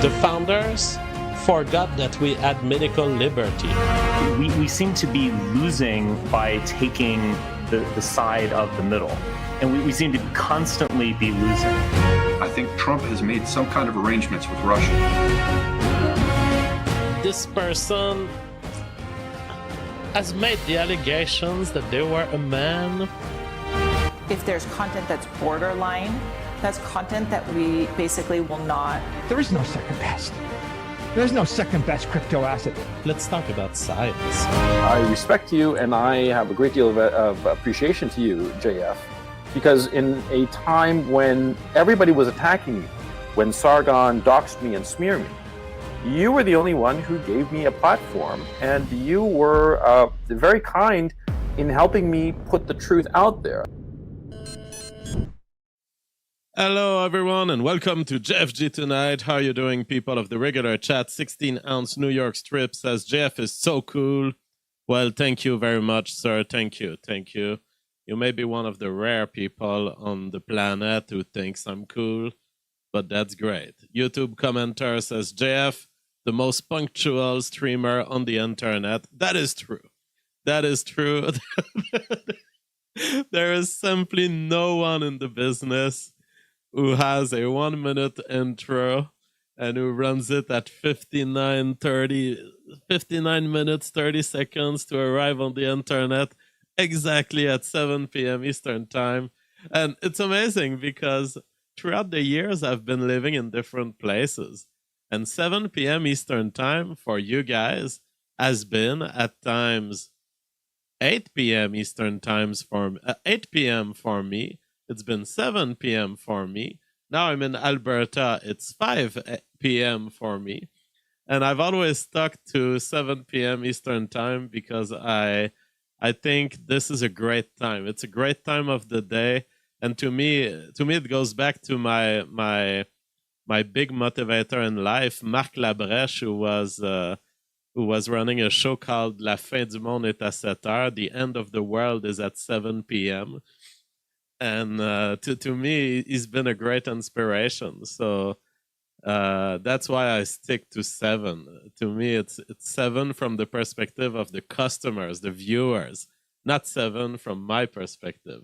The founders forgot that we had medical liberty. We seem to be losing by taking the side of the middle. And we seem to constantly be losing. I think Trump has made some kind of arrangements with Russia. This person has made the allegations that they were a man. If there's content that's borderline, that's content that we basically will not. There is no second best. There's no second best crypto asset. Let's talk about science. I respect you, and I have a great deal of appreciation to you, JF, because in a time when everybody was attacking me, when Sargon doxed me and smeared me, you were the only one who gave me a platform, and you were very kind in helping me put the truth out there. Hello, everyone, and welcome to JFG Tonight. How are you doing, people of the regular chat? 16-ounce New York strip says, JF is so cool. Well, thank you very much, sir. Thank you. Thank you. You may be one of the rare people on the planet who thinks I'm cool, but that's great. YouTube commenter says, JF, the most punctual streamer on the internet. That is true. That is true. There is simply no one in the business who has a 1 minute intro and who runs it at 59 minutes, 30 seconds to arrive on the internet exactly at 7 p.m. Eastern time. And it's amazing because throughout the years I've been living in different places. And 7 p.m. Eastern time for you guys has been at times 8 p.m. Eastern times for 8 p.m. for me. It's been 7 p.m. for me. Now I'm in Alberta. It's 5 p.m. for me. And I've always stuck to 7 p.m. Eastern time because I think this is a great time. It's a great time of the day. And to me it goes back to my big motivator in life, Marc Labrèche, who was running a show called La fin du monde est à 7 heures. The end of the world is at 7 p.m. And to me, he's been a great inspiration. So that's why I stick to 7. To me, it's 7 from the perspective of the customers, the viewers, not 7 from my perspective.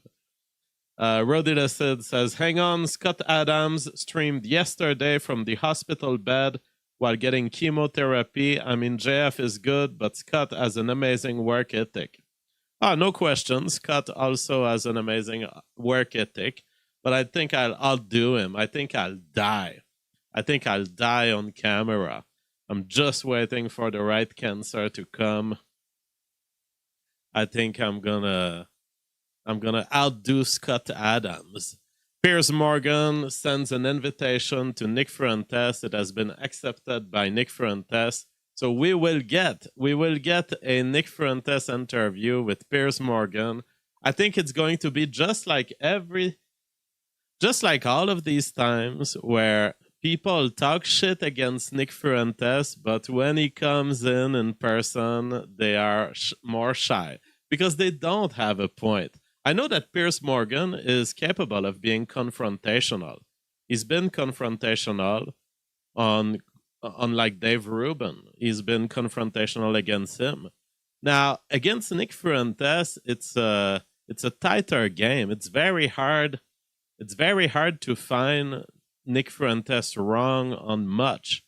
Rodila says, hang on, Scott Adams streamed yesterday from the hospital bed while getting chemotherapy. I mean, JF is good, but Scott has an amazing work ethic. No question. Scott also has an amazing work ethic, but I think I'll outdo him. I think I'll die. I think I'll die on camera. I'm just waiting for the right cancer to come. I think I'm gonna outdo Scott Adams. Piers Morgan sends an invitation to Nick Fuentes. It has been accepted by Nick Fuentes. So we will get a Nick Fuentes interview with Piers Morgan. I think it's going to be just like all of these times where people talk shit against Nick Fuentes, but when he comes in person, they are more shy because they don't have a point. I know that Piers Morgan is capable of being confrontational. He's been confrontational unlike Dave Rubin. He's been confrontational against him. Now, against Nick Fuentes, it's a tighter game. It's very hard to find Nick Fuentes wrong on much.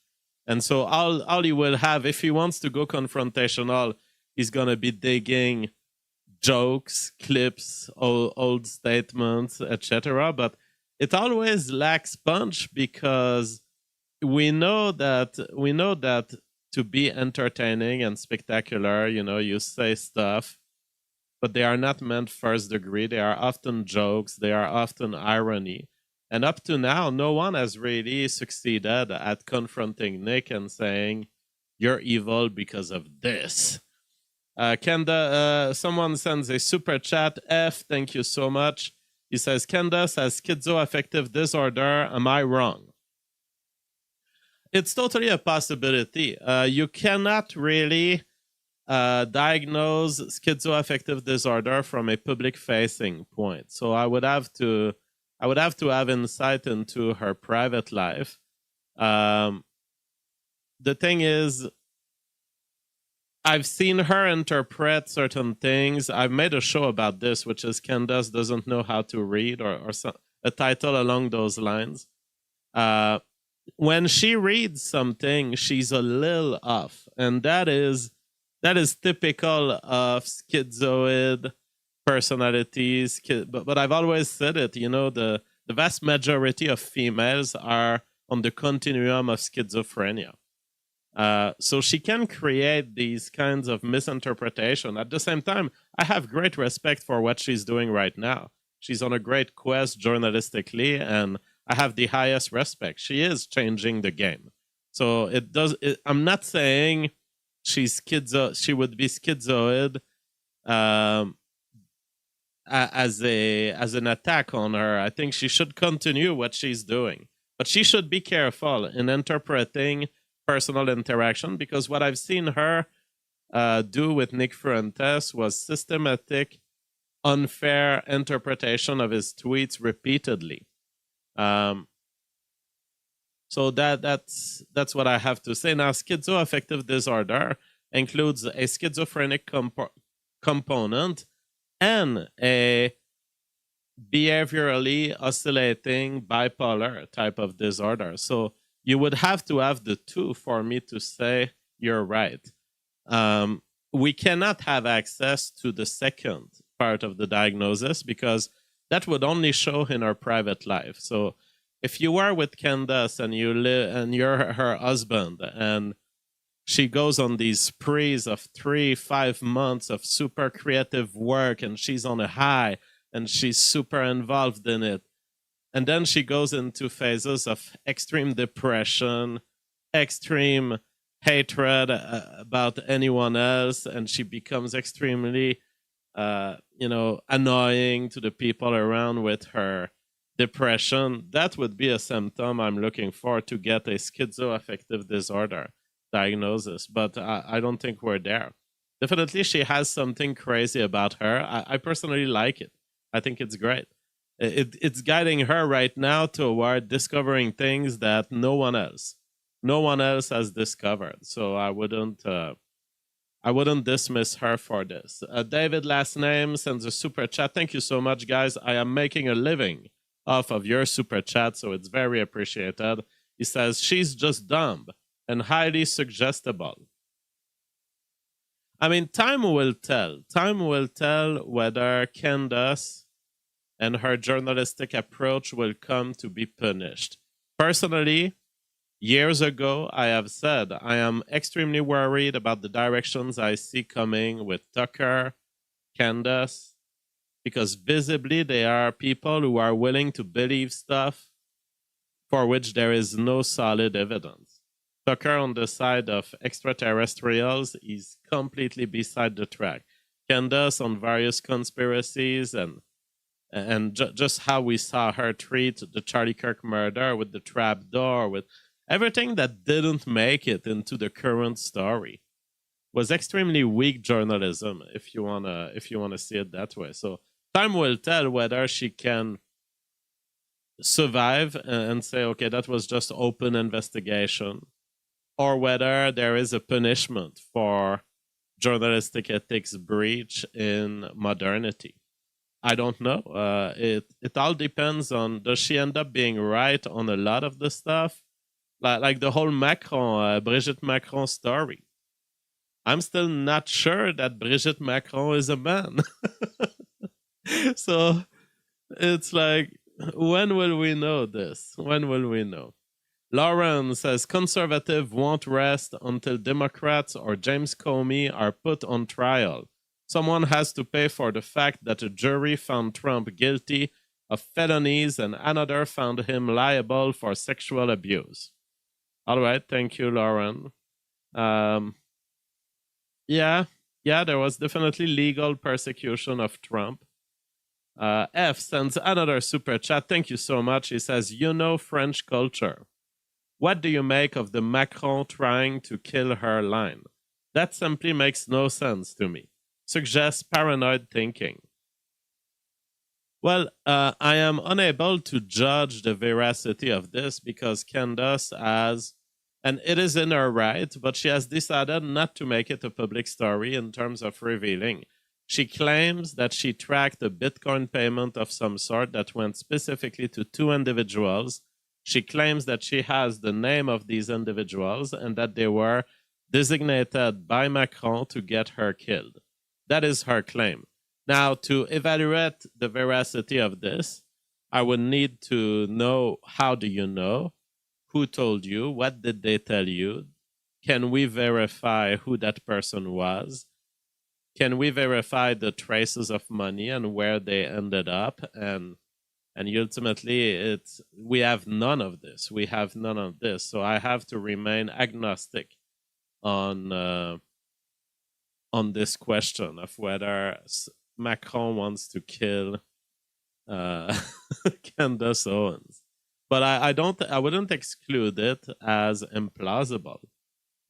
And so all he will have, if he wants to go confrontational, he's going to be digging jokes, clips, old statements, etc. But it always lacks punch because we know that to be entertaining and spectacular, you say stuff, but they are not meant first degree. They are often jokes. They are often irony. And up to now, no one has really succeeded at confronting Nick and saying, you're evil because of this. Someone sends a super chat. F, thank you so much. He says, Candace has schizoaffective disorder. Am I wrong? It's totally a possibility. You cannot really diagnose schizoaffective disorder from a public-facing point. So I would have to have insight into her private life. the thing is, I've seen her interpret certain things. I've made a show about this, which is Candace doesn't know how to read, or a title along those lines. When she reads something, she's a little off, and that is typical of schizoid personalities. But I've always said it. The vast majority of females are on the continuum of schizophrenia. So she can create these kinds of misinterpretation. At the same time, I have great respect for what she's doing right now. She's on a great quest journalistically, and I have the highest respect. She is changing the game. So I'm not saying she would be schizoid as an attack on her. I think she should continue what she's doing, but she should be careful in interpreting personal interaction, because what I've seen her do with Nick Fuentes was systematic, unfair interpretation of his tweets repeatedly. So that's what I have to say. Now, schizoaffective disorder includes a schizophrenic component and a behaviorally oscillating bipolar type of disorder. So you would have to have the two for me to say you're right. We cannot have access to the second part of the diagnosis because that would only show in her private life. So if you are with Candace and you're her husband, and she goes on these sprees of 3-5 months of super creative work, and she's on a high and she's super involved in it, and then she goes into phases of extreme depression, extreme hatred about anyone else, and she becomes extremely, annoying to the people around with her depression. That would be a symptom I'm looking for to get a schizoaffective disorder diagnosis. But I don't think we're there. Definitely, she has something crazy about her. I personally like it. I think it's great. It's guiding her right now toward discovering things that no one else has discovered. So I wouldn't dismiss her for this. David, last name, sends a super chat. Thank you so much, guys. I am making a living off of your super chat, so it's very appreciated. He says, she's just dumb and highly suggestible. I mean, time will tell. Time will tell whether Candace and her journalistic approach will come to be punished. Personally, years ago, I have said I am extremely worried about the directions I see coming with Tucker, Candace, because visibly they are people who are willing to believe stuff for which there is no solid evidence. Tucker on the side of extraterrestrials is completely beside the track. Candace on various conspiracies and just how we saw her treat the Charlie Kirk murder with the trap door, with everything that didn't make it into the current story, was extremely weak journalism, if you wanna see it that way. So time will tell whether she can survive and say, okay, that was just open investigation, or whether there is a punishment for journalistic ethics breach in modernity. I don't know. It all depends on, does she end up being right on a lot of the stuff? Like the whole Brigitte Macron story. I'm still not sure that Brigitte Macron is a man. So it's like, when will we know this? When will we know? Lauren says, conservative won't rest until Democrats or James Comey are put on trial. Someone has to pay for the fact that a jury found Trump guilty of felonies and another found him liable for sexual abuse. All right, thank you, Lauren. Yeah, there was definitely legal persecution of Trump. F sends another super chat. Thank you so much. He says, French culture. What do you make of the Macron trying to kill her line? That simply makes no sense to me. Suggests paranoid thinking. Well, I am unable to judge the veracity of this because Candace has And it is in her right, but she has decided not to make it a public story in terms of revealing. She claims that she tracked a Bitcoin payment of some sort that went specifically to 2 individuals. She claims that she has the name of these individuals and that they were designated by Macron to get her killed. That is her claim. Now, to evaluate the veracity of this, I would need to know, how do you know? Who told you? What did they tell you? Can we verify who that person was? Can we verify the traces of money and where they ended up? And ultimately, we have none of this. We have none of this. So I have to remain agnostic on this question of whether Macron wants to kill Candace Owens. But I wouldn't exclude it as implausible.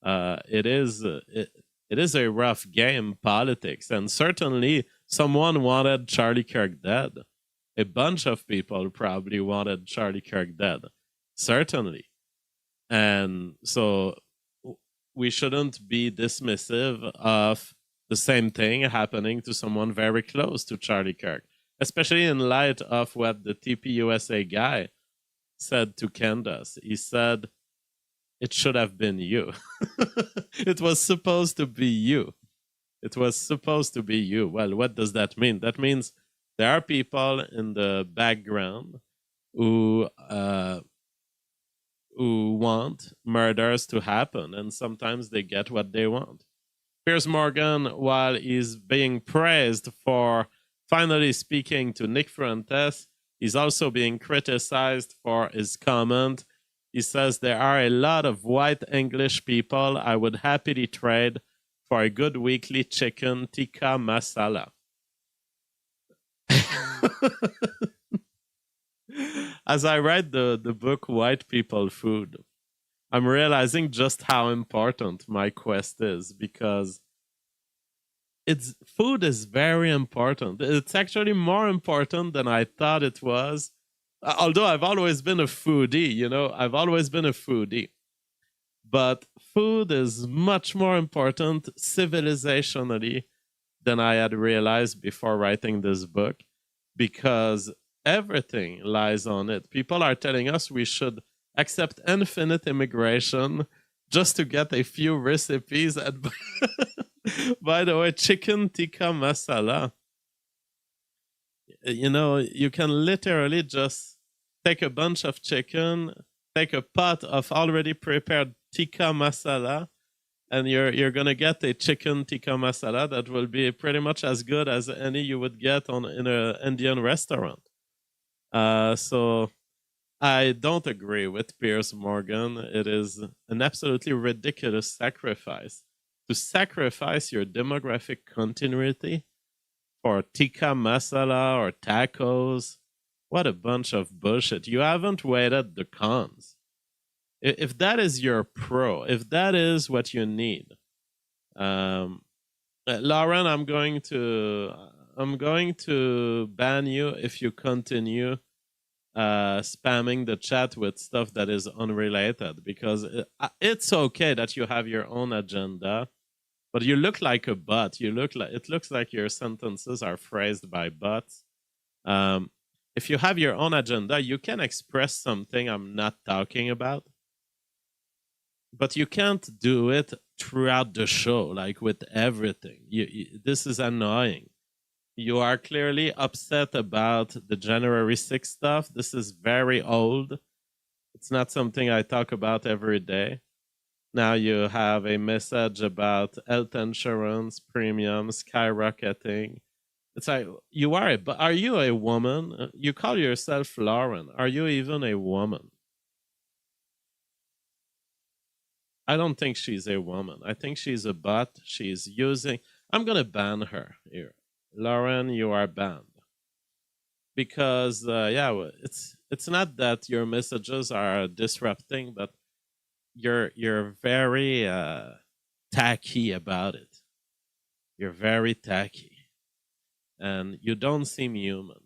It is a rough game, politics, and certainly someone wanted Charlie Kirk dead. A bunch of people probably wanted Charlie Kirk dead, certainly. And so we shouldn't be dismissive of the same thing happening to someone very close to Charlie Kirk, especially in light of what the TPUSA guy said to Candace. He said, it should have been you. It was supposed to be you. It was supposed to be you. Well, what does that mean? That means there are people in the background who want murders to happen, and sometimes they get what they want. Piers Morgan, while he's being praised for finally speaking to Nick Fuentes, he's also being criticized for his comment. He says, there are a lot of white English people I would happily trade for a good weekly chicken tikka masala. As I write the book White People Food, I'm realizing just how important my quest is, because food is very important. It's actually more important than I thought it was. Although I've always been a foodie, I've always been a foodie. But food is much more important civilizationally than I had realized before writing this book, because everything lies on it. People are telling us we should accept infinite immigration just to get a few recipes. By the way, chicken tikka masala. You can literally just take a bunch of chicken, take a pot of already prepared tikka masala, and you're gonna get a chicken tikka masala that will be pretty much as good as any you would get in an Indian restaurant. So I don't agree with Piers Morgan. It is an absolutely ridiculous sacrifice to sacrifice your demographic continuity for tikka masala or tacos. What a bunch of bullshit. You haven't weighted the cons. If that is your pro, if that is what you need, Lauren, I'm going to ban you if you continue spamming the chat with stuff that is unrelated, because it's okay that you have your own agenda, but you look like a bot. It looks like your sentences are phrased by bots. If you have your own agenda, you can express something I'm not talking about, but you can't do it throughout the show, like with everything. This is annoying. You are clearly upset about the January 6th stuff. This is very old. It's not something I talk about every day. Now you have a message about health insurance premiums skyrocketing. It's like, are you a woman? You call yourself Lauren. Are you even a woman? I don't think she's a woman. I think she's a bot. I'm going to ban her here. Lauren, you are banned. Because, it's not that your messages are disrupting, but you're very tacky about it. You're very tacky. And you don't seem human.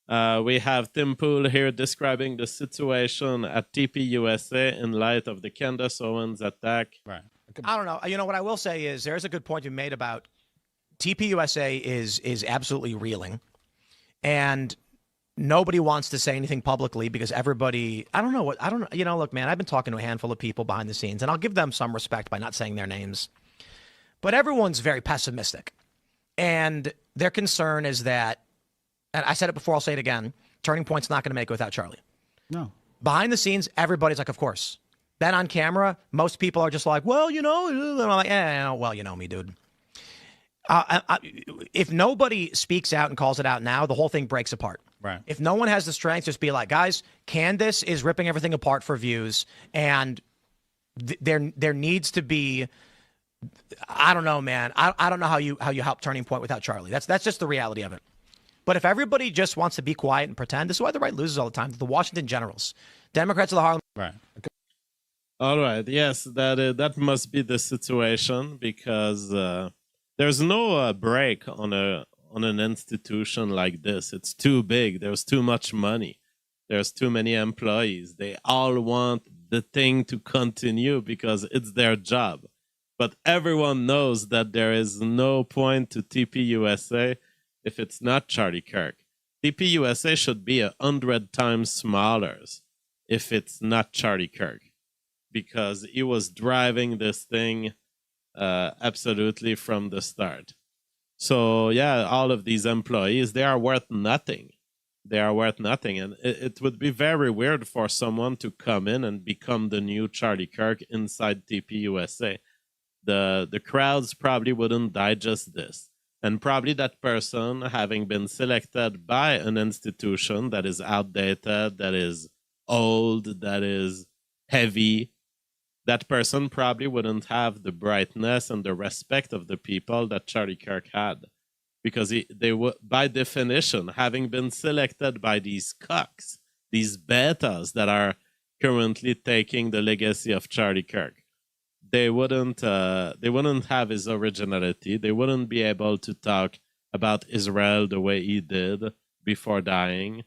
We have Tim Pool here describing the situation at TPUSA in light of the Candace Owens attack. Right. I don't know. You know, what I will say is there's a good point you made about TPUSA is absolutely reeling. And nobody wants to say anything publicly because everybody, look, man, I've been talking to a handful of people behind the scenes, and I'll give them some respect by not saying their names. But everyone's very pessimistic. And their concern is that, and I said it before, I'll say it again, Turning Point's not going to make it without Charlie. No. Behind the scenes, everybody's like, of course. Then on camera, most people are just like, well, and I'm like, well, you know me, dude. If nobody speaks out and calls it out now, the whole thing breaks apart. Right. If no one has the strength, just be like, guys, Candace is ripping everything apart for views, and there needs to be, I don't know, man. I don't know how you help Turning Point without Charlie. That's just the reality of it. But if everybody just wants to be quiet and pretend, this is why the right loses all the time. The Washington Generals, Democrats of the Harlem. Right. Okay. All right. Yes, that must be the situation because there's no break on an institution like this. It's too big. There's too much money. There's too many employees. They all want the thing to continue because it's their job. But everyone knows that there is no point to TPUSA if it's not Charlie Kirk. TPUSA should be 100 times smaller if it's not Charlie Kirk, because he was driving this thing absolutely from the start. So yeah, all of these employees, they are worth nothing. They are worth nothing. And it would be very weird for someone to come in and become the new Charlie Kirk inside TPUSA. The crowds probably wouldn't digest this. And probably that person, having been selected by an institution that is outdated, that is old, that is heavy, that person probably wouldn't have the brightness and the respect of the people that Charlie Kirk had. Because they were, by definition, having been selected by these cucks, these betas that are currently taking the legacy of Charlie Kirk, they wouldn't have his originality. They wouldn't be able to talk about Israel the way he did before dying.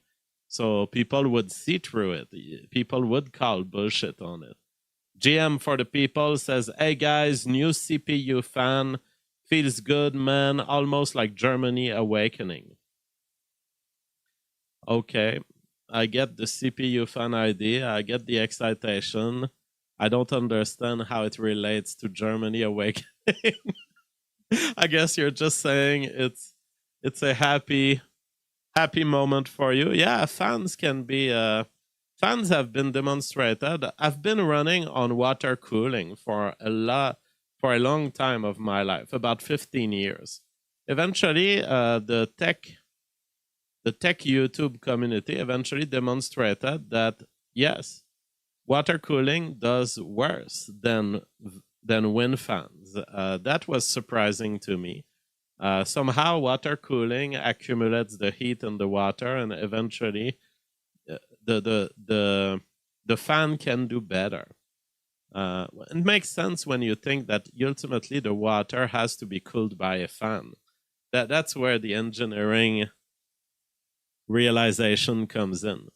So people would see through it. People would call bullshit on it. GM for the People says, hey guys, new CPU fan. Feels good, man. Almost like Germany awakening. Okay. I get the CPU fan idea. I get the excitation. I don't understand how it relates to Germany awakening. I guess you're just saying it's a happy moment for you. Yeah, fans can be fans have been demonstrated. I've been running on water cooling for a long time of my life, about 15 years. Eventually, the tech YouTube community eventually demonstrated that yes, water cooling does worse than wind fans. That was surprising to me. Somehow water cooling accumulates the heat in the water, and eventually the fan can do better. It makes sense when you think that ultimately the water has to be cooled by a fan. That's where the engineering realization comes in.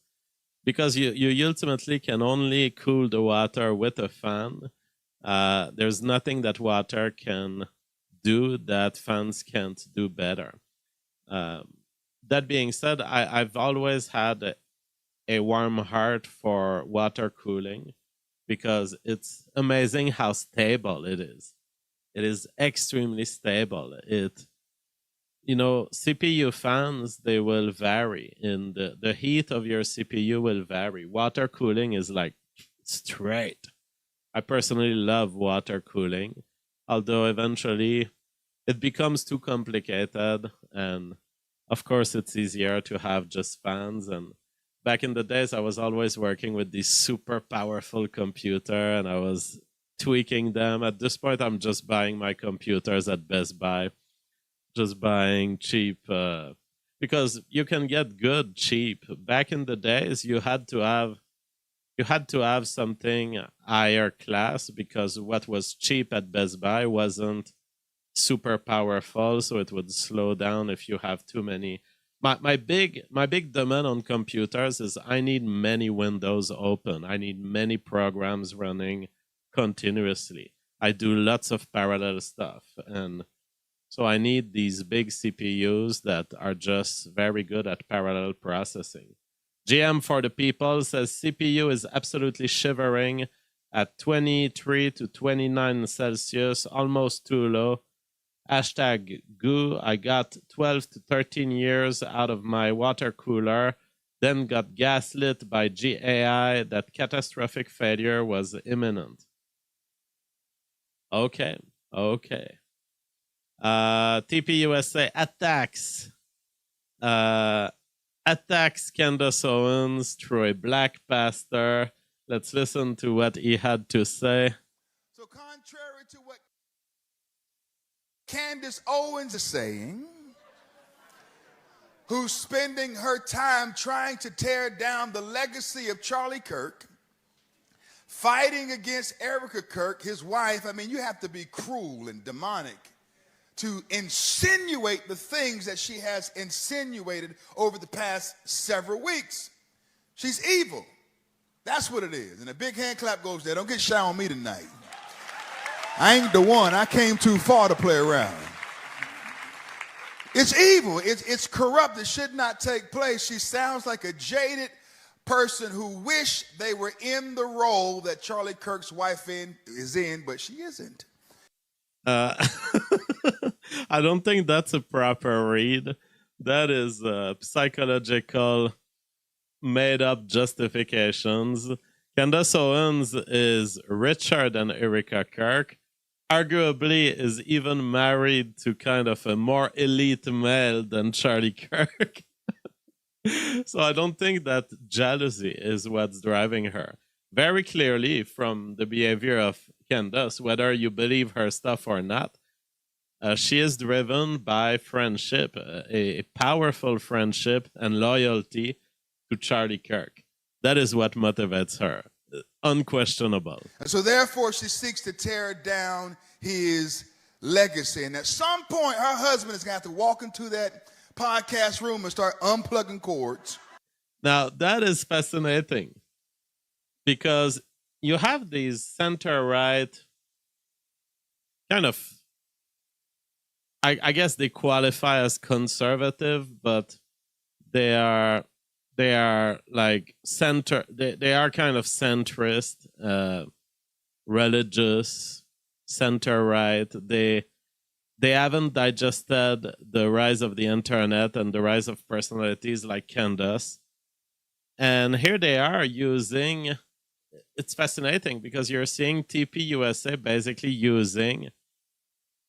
Because you ultimately can only cool the water with a fan. There's nothing that water can do that fans can't do better. That being said, I've always had a warm heart for water cooling because it's amazing how stable it is. It is extremely stable. CPU fans, they will vary. The heat of your CPU will vary. Water cooling is like straight. I personally love water cooling, although eventually it becomes too complicated. And of course, it's easier to have just fans. And back in the days, I was always working with this super powerful computer and I was tweaking them. At this point, I'm just buying my computers at Best Buy. Just buying cheap because you can get good cheap. Back in the days, you had to have something higher class because what was cheap at Best Buy wasn't super powerful, so it would slow down if you have too many my big demand on computers is I need many windows open. I need many programs running continuously. I do lots of parallel stuff, and so I need these big CPUs that are just very good at parallel processing. GM for the people says CPU is absolutely shivering at 23 to 29 Celsius, almost too low. Hashtag goo, I got 12 to 13 years out of my water cooler, then got gaslit by GAI that catastrophic failure was imminent. Okay. TPUSA attacks Candace Owens through a black pastor. Let's listen to what he had to say. So contrary to what Candace Owens is saying, who's spending her time trying to tear down the legacy of Charlie Kirk, fighting against Erica Kirk, his wife. I mean, you have to be cruel and demonic to insinuate the things that she has insinuated over the past several weeks. She's evil. That's what it is. And a big hand clap goes there. Don't get shy on me tonight. I ain't the one. I came too far to play around. It's evil. It's corrupt. It should not take place. She sounds like a jaded person who wish they were in the role that Charlie Kirk's wife is in, but she isn't. I don't think that's a proper read. That is psychological, made-up justifications. Candace Owens is richer than Erica Kirk. Arguably is even married to kind of a more elite male than Charlie Kirk. So I don't think that jealousy is what's driving her. Very clearly from the behavior of Candace, whether you believe her stuff or not, she is driven by friendship, a powerful friendship and loyalty to Charlie Kirk. That is what motivates her. Unquestionable. And so therefore she seeks to tear down his legacy. And at some point, her husband is going to have to walk into that podcast room and start unplugging cords. Now, that is fascinating because you have these center-right kind of, I guess they qualify as conservative, but they are like center, they are kind of centrist, religious, center-right. They haven't digested the rise of the internet and the rise of personalities like Candace. And here they are using, it's fascinating because you're seeing TPUSA basically using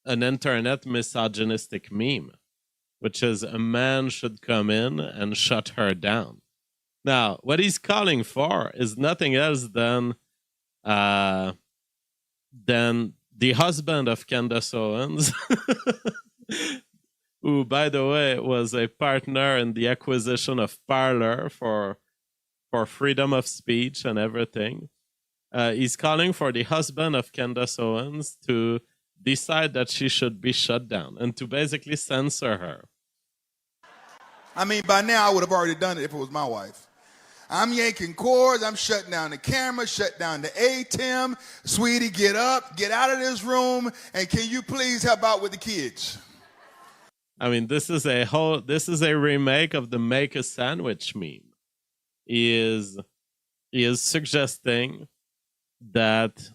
an internet misogynistic meme, which is a man should come in and shut her down. Now, what he's calling for is nothing else than the husband of Candace Owens, who, by the way, was a partner in the acquisition of Parler for freedom of speech and everything. He's calling for the husband of Candace Owens to decide that she should be shut down and to basically censor her. I mean, by now I would have already done it if it was my wife. I'm yanking cords, I'm shutting down the camera, shut down the ATEM. Sweetie, get up, get out of this room, and can you please help out with the kids? I mean, this is a remake of the make a sandwich meme. He is suggesting that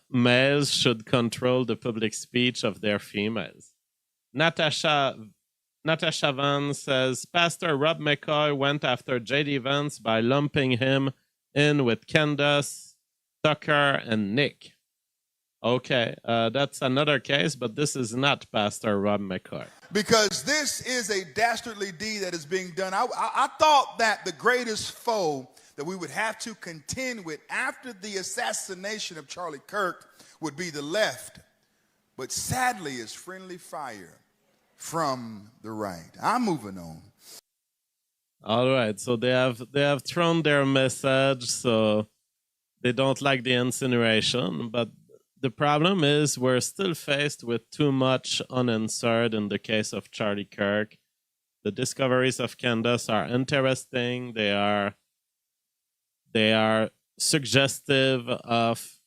males should control the public speech of their females. Natasha Van says, Pastor Rob McCoy went after J.D. Vance by lumping him in with Candace, Tucker, and Nick. Okay, that's another case, but this is not Pastor Rob McCoy. Because this is a dastardly deed that is being done. I thought that the greatest foe that we would have to contend with after the assassination of Charlie Kirk would be the left. But sadly, it's friendly fire from the right. I'm moving on. All right, so they have thrown their message, so they don't like the incineration, but the problem is we're still faced with too much unanswered in the case of Charlie Kirk. The discoveries of Candace are interesting. They are suggestive of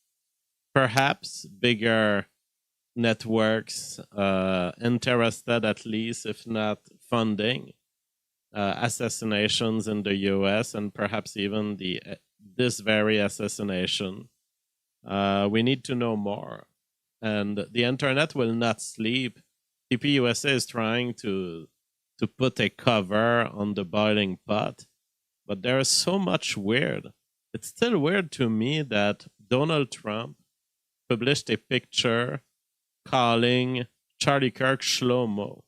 perhaps bigger networks interested, at least, if not funding, assassinations in the US, and perhaps even this very assassination. We need to know more. And the internet will not sleep. TPUSA is trying to put a cover on the boiling pot, but there is so much weird. It's still weird to me that Donald Trump published a picture calling Charlie Kirk Shlomo.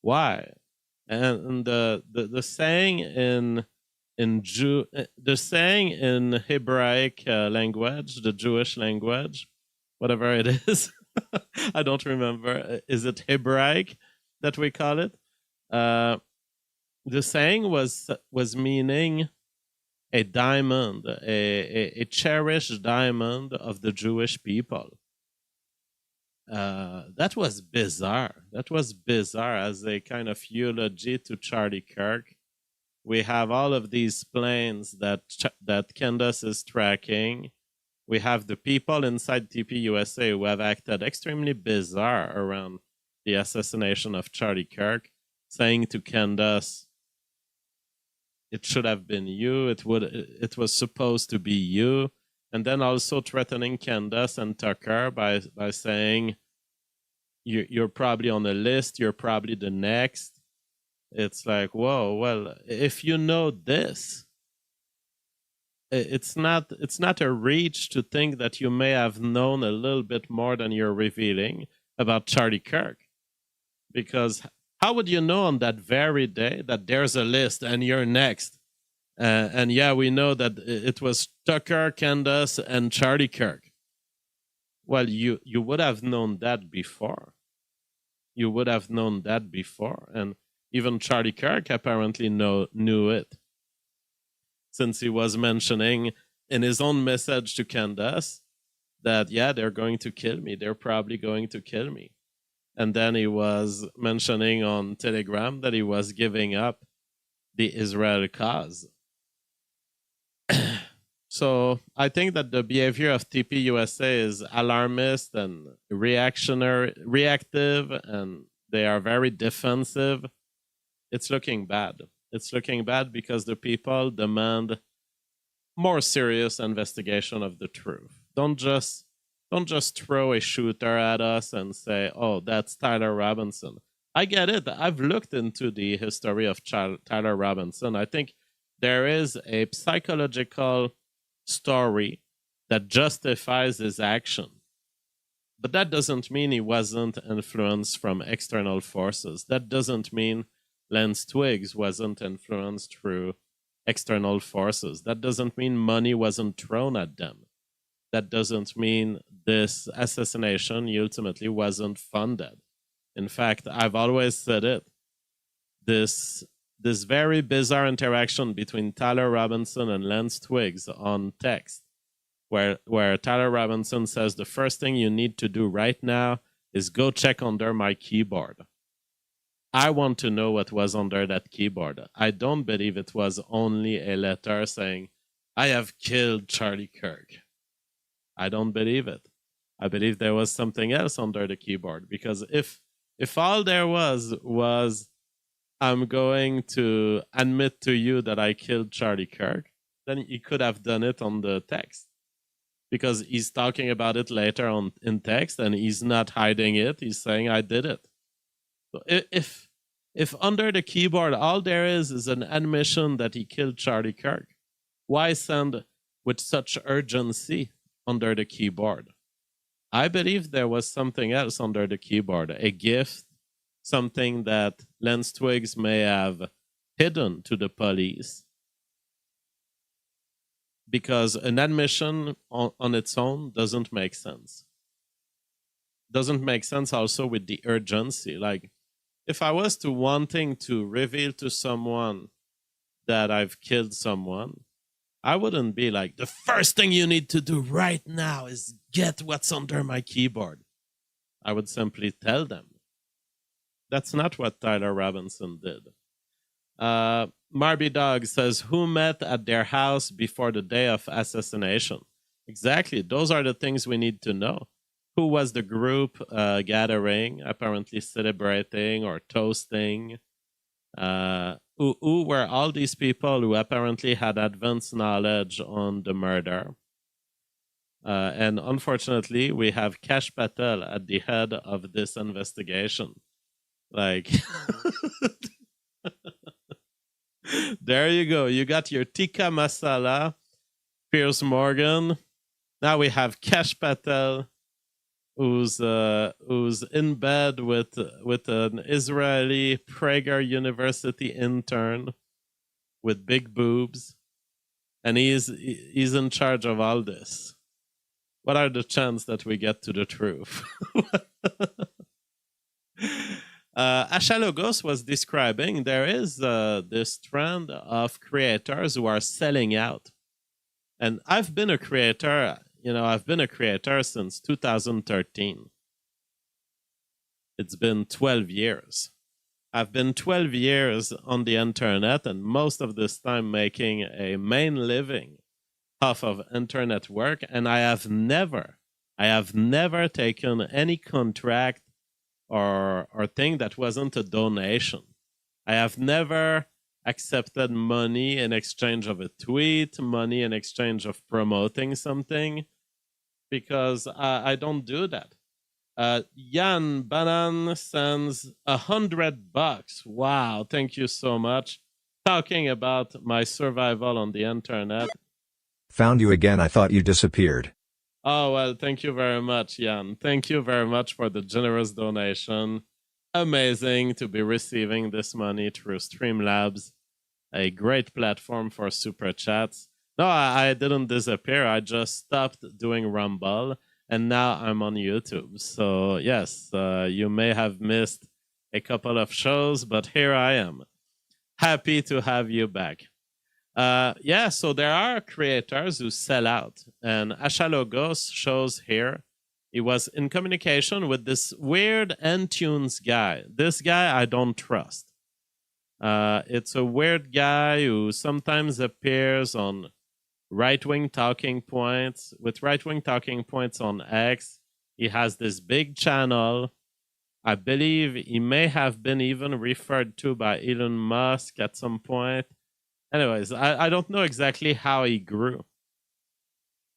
Why? And the saying in Hebraic language, the Jewish language, whatever it is, I don't remember. Is it Hebraic that we call it? The saying was meaning a diamond, a cherished diamond of the Jewish people. That was bizarre. That was bizarre as a kind of eulogy to Charlie Kirk. We have all of these planes that Candace is tracking. We have the people inside TPUSA who have acted extremely bizarre around the assassination of Charlie Kirk, saying to Candace, it should have been you, it was supposed to be you, and then also threatening Candace and Tucker by saying, you're probably on the list, you're probably the next. It's like, whoa, well, if you know this, it's not a reach to think that you may have known a little bit more than you're revealing about Charlie Kirk. Because how would you know on that very day that there's a list and you're next? And yeah, we know that it was Tucker, Candace, and Charlie Kirk. Well, you would have known that before. You would have known that before. And even Charlie Kirk apparently knew it. Since he was mentioning in his own message to Candace that, yeah, they're going to kill me. They're probably going to kill me. And then he was mentioning on Telegram that he was giving up the Israel cause. So I think that the behavior of TPUSA is alarmist and reactive, and they are very defensive. It's looking bad. It's looking bad because the people demand more serious investigation of the truth. Don't just throw a shooter at us and say, oh, that's Tyler Robinson. I get it. I've looked into the history of Tyler Robinson. I think there is a psychological story that justifies his action. But that doesn't mean he wasn't influenced from external forces. That doesn't mean Lance Twiggs wasn't influenced through external forces. That doesn't mean money wasn't thrown at them. That doesn't mean this assassination ultimately wasn't funded. In fact, I've always said it. This very bizarre interaction between Tyler Robinson and Lance Twiggs on text, where Tyler Robinson says the first thing you need to do right now is go check under my keyboard. I want to know what was under that keyboard. I don't believe it was only a letter saying, I have killed Charlie Kirk. I don't believe it. I believe there was something else under the keyboard, because if all there was I'm going to admit to you that I killed Charlie Kirk, then he could have done it on the text, because he's talking about it later on in text and he's not hiding it. He's saying, I did it. So if under the keyboard all there is an admission that he killed Charlie Kirk, why send with such urgency under the keyboard? I believe there was something else under the keyboard, a gift, something that Lance Twiggs may have hidden to the police, because an admission on its own doesn't make sense. Doesn't make sense also with the urgency. Like, if I was to wanting to reveal to someone that I've killed someone, I wouldn't be like, the first thing you need to do right now is get what's under my keyboard. I would simply tell them. That's not what Tyler Robinson did. Marby Dog says, who met at their house before the day of assassination? Exactly. Those are the things we need to know. Who was the group gathering, apparently celebrating or toasting? Who were all these people who apparently had advanced knowledge on the murder? And unfortunately, we have Kash Patel at the head of this investigation. Like, there you go. You got your tikka masala, Piers Morgan. Now we have Kash Patel, who's in bed with an Israeli Prager University intern with big boobs, and he's in charge of all this. What are the chances that we get to the truth? Ashalogos was describing there is this trend of creators who are selling out. And I've been a creator, I've been a creator since 2013. It's been 12 years. I've been 12 years on the internet, and most of this time making a main living off of internet work, and I have never taken any contract or thing that wasn't a donation. I have never accepted money in exchange of a tweet, money in exchange of promoting something, because I don't do that. Jan Banan sends $100. Wow, thank you so much. Talking about my survival on the internet. Found you again. I thought you disappeared. Oh, well, thank you very much, Jan. Thank you very much for the generous donation. Amazing to be receiving this money through Streamlabs, a great platform for super chats. No, I didn't disappear. I just stopped doing Rumble, and now I'm on YouTube. So, yes, you may have missed a couple of shows, but here I am. Happy to have you back. So there are creators who sell out, and Ashalogos shows here he was in communication with this weird Ntunes guy. This guy I don't trust. It's a weird guy who sometimes appears on right-wing talking points. With right-wing talking points on X, he has this big channel. I believe he may have been even referred to by Elon Musk at some point. Anyways, I don't know exactly how he grew,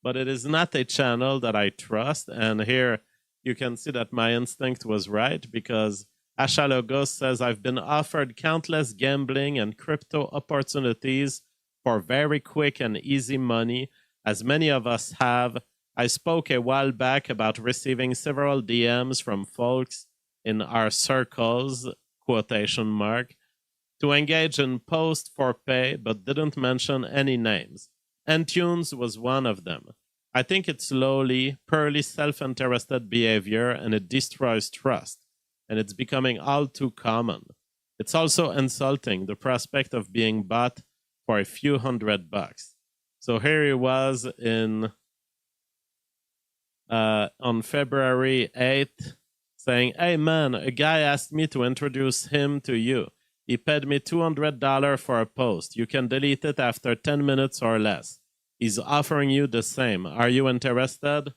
but it is not a channel that I trust. And here you can see that my instinct was right, because Ashalogos says, I've been offered countless gambling and crypto opportunities for very quick and easy money, as many of us have. I spoke a while back about receiving several DMs from folks in our circles, quotation mark, to engage in post for pay, but didn't mention any names. Ntunes was one of them. I think it's lowly, purely self-interested behavior, and it destroys trust, and it's becoming all too common. It's also insulting, the prospect of being bought for a few $100. So here he was on February 8th, saying, hey man, a guy asked me to introduce him to you. He paid me $200 for a post. You can delete it after 10 minutes or less. He's offering you the same. Are you interested?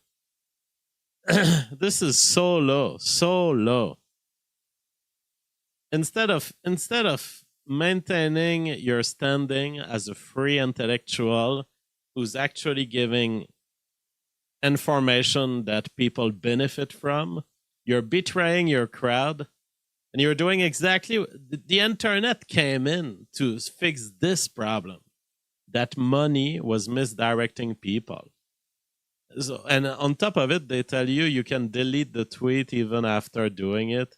This is so low, so low. Instead of maintaining your standing as a free intellectual who's actually giving information that people benefit from, you're betraying your crowd. And you're doing exactly, the internet came in to fix this problem, that money was misdirecting people. So, and on top of it, they tell you you can delete the tweet even after doing it.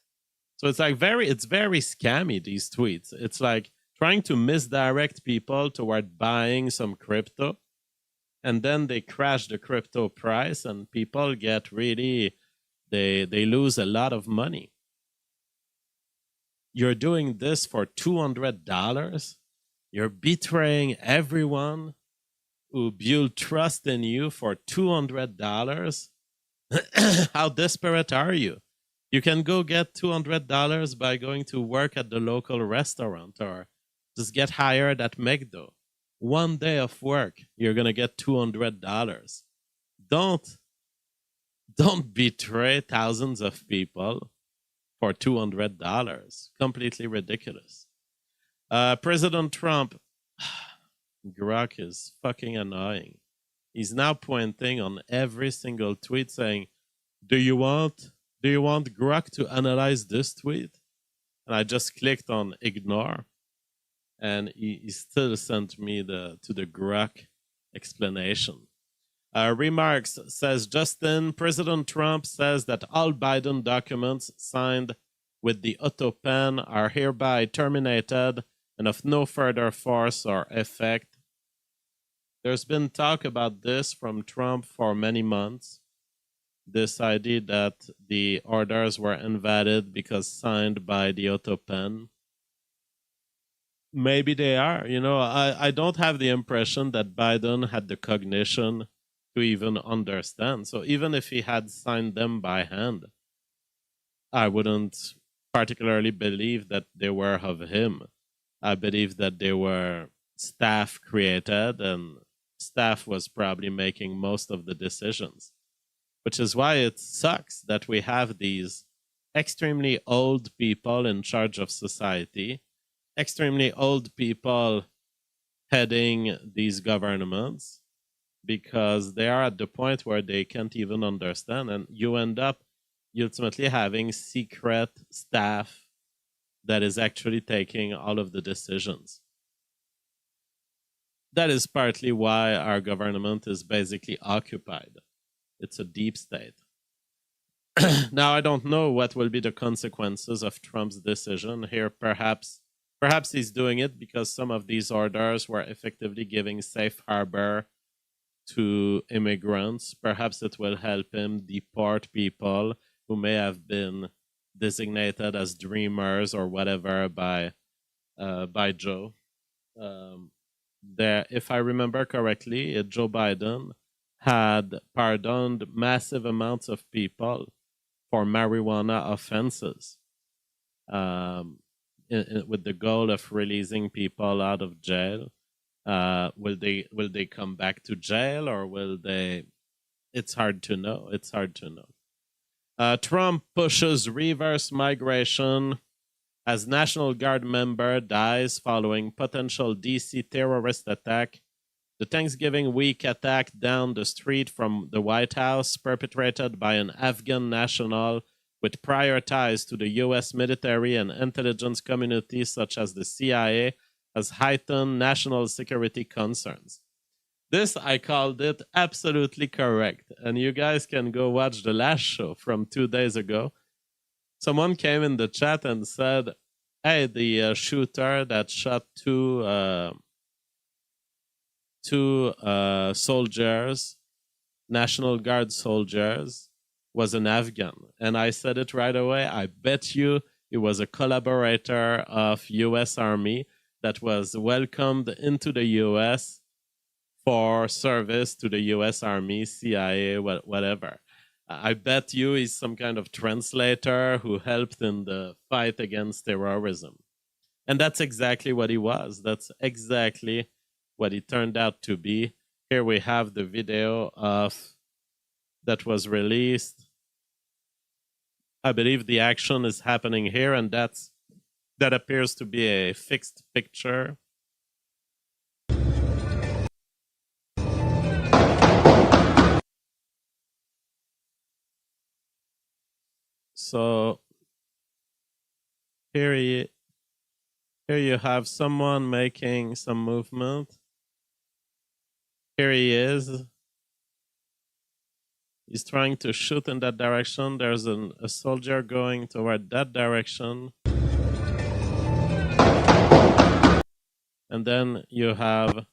So it's like it's very scammy, these tweets. It's like trying to misdirect people toward buying some crypto, and then they crash the crypto price, and people get really, they lose a lot of money. You're doing this for $200? You're betraying everyone who built trust in you for $200? How desperate are you? You can go get $200 by going to work at the local restaurant or just get hired at McDo. One day of work, you're going to get $200. Don't betray thousands of people for $200. Completely ridiculous. President Trump, Grok is fucking annoying. He's now pointing on every single tweet saying, do you want Grok to analyze this tweet? And I just clicked on ignore. And he still sent me to the Grok explanation. Remarks says, Justin, President Trump says that all Biden documents signed with the auto pen are hereby terminated and of no further force or effect. There's been talk about this from Trump for many months. This idea that the orders were invalid because signed by the auto pen. Maybe they are. You know, I don't have the impression that Biden had the cognition to even understand. So even if he had signed them by hand, I wouldn't particularly believe that they were of him. I believe that they were staff created, and staff was probably making most of the decisions, which is why it sucks that we have these extremely old people in charge of society, extremely old people heading these governments, because they are at the point where they can't even understand, and you end up ultimately having secret staff that is actually taking all of the decisions. That is partly why our government is basically occupied. It's a deep state. Now, I don't know what will be the consequences of Trump's decision here. Perhaps he's doing it because some of these orders were effectively giving safe harbor to immigrants. Perhaps it will help him deport people who may have been designated as dreamers or whatever by Joe. If I remember correctly, Joe Biden had pardoned massive amounts of people for marijuana offenses, with the goal of releasing people out of jail. Will they come back to jail, or will they? It's hard to know. It's hard to know. Trump pushes reverse migration as National Guard member dies following potential DC terrorist attack. The Thanksgiving week attack down the street from the White House, perpetrated by an Afghan national with prior ties to the U.S. military and intelligence communities such as the CIA, has heightened national security concerns. This, I called it absolutely correct. And you guys can go watch the last show from 2 days ago. Someone came in the chat and said, hey, the shooter that shot two soldiers, National Guard soldiers, was an Afghan. And I said it right away. I bet you it was a collaborator of U.S. Army that was welcomed into the U.S. for service to the U.S. Army, CIA, whatever. I bet you he's some kind of translator who helped in the fight against terrorism. And that's exactly what he was. That's exactly what he turned out to be. Here we have the video that was released. I believe the action is happening here, and that appears to be a fixed picture. So here you have someone making some movement. Here he is. He's trying to shoot in that direction. There's a soldier going toward that direction. And then you have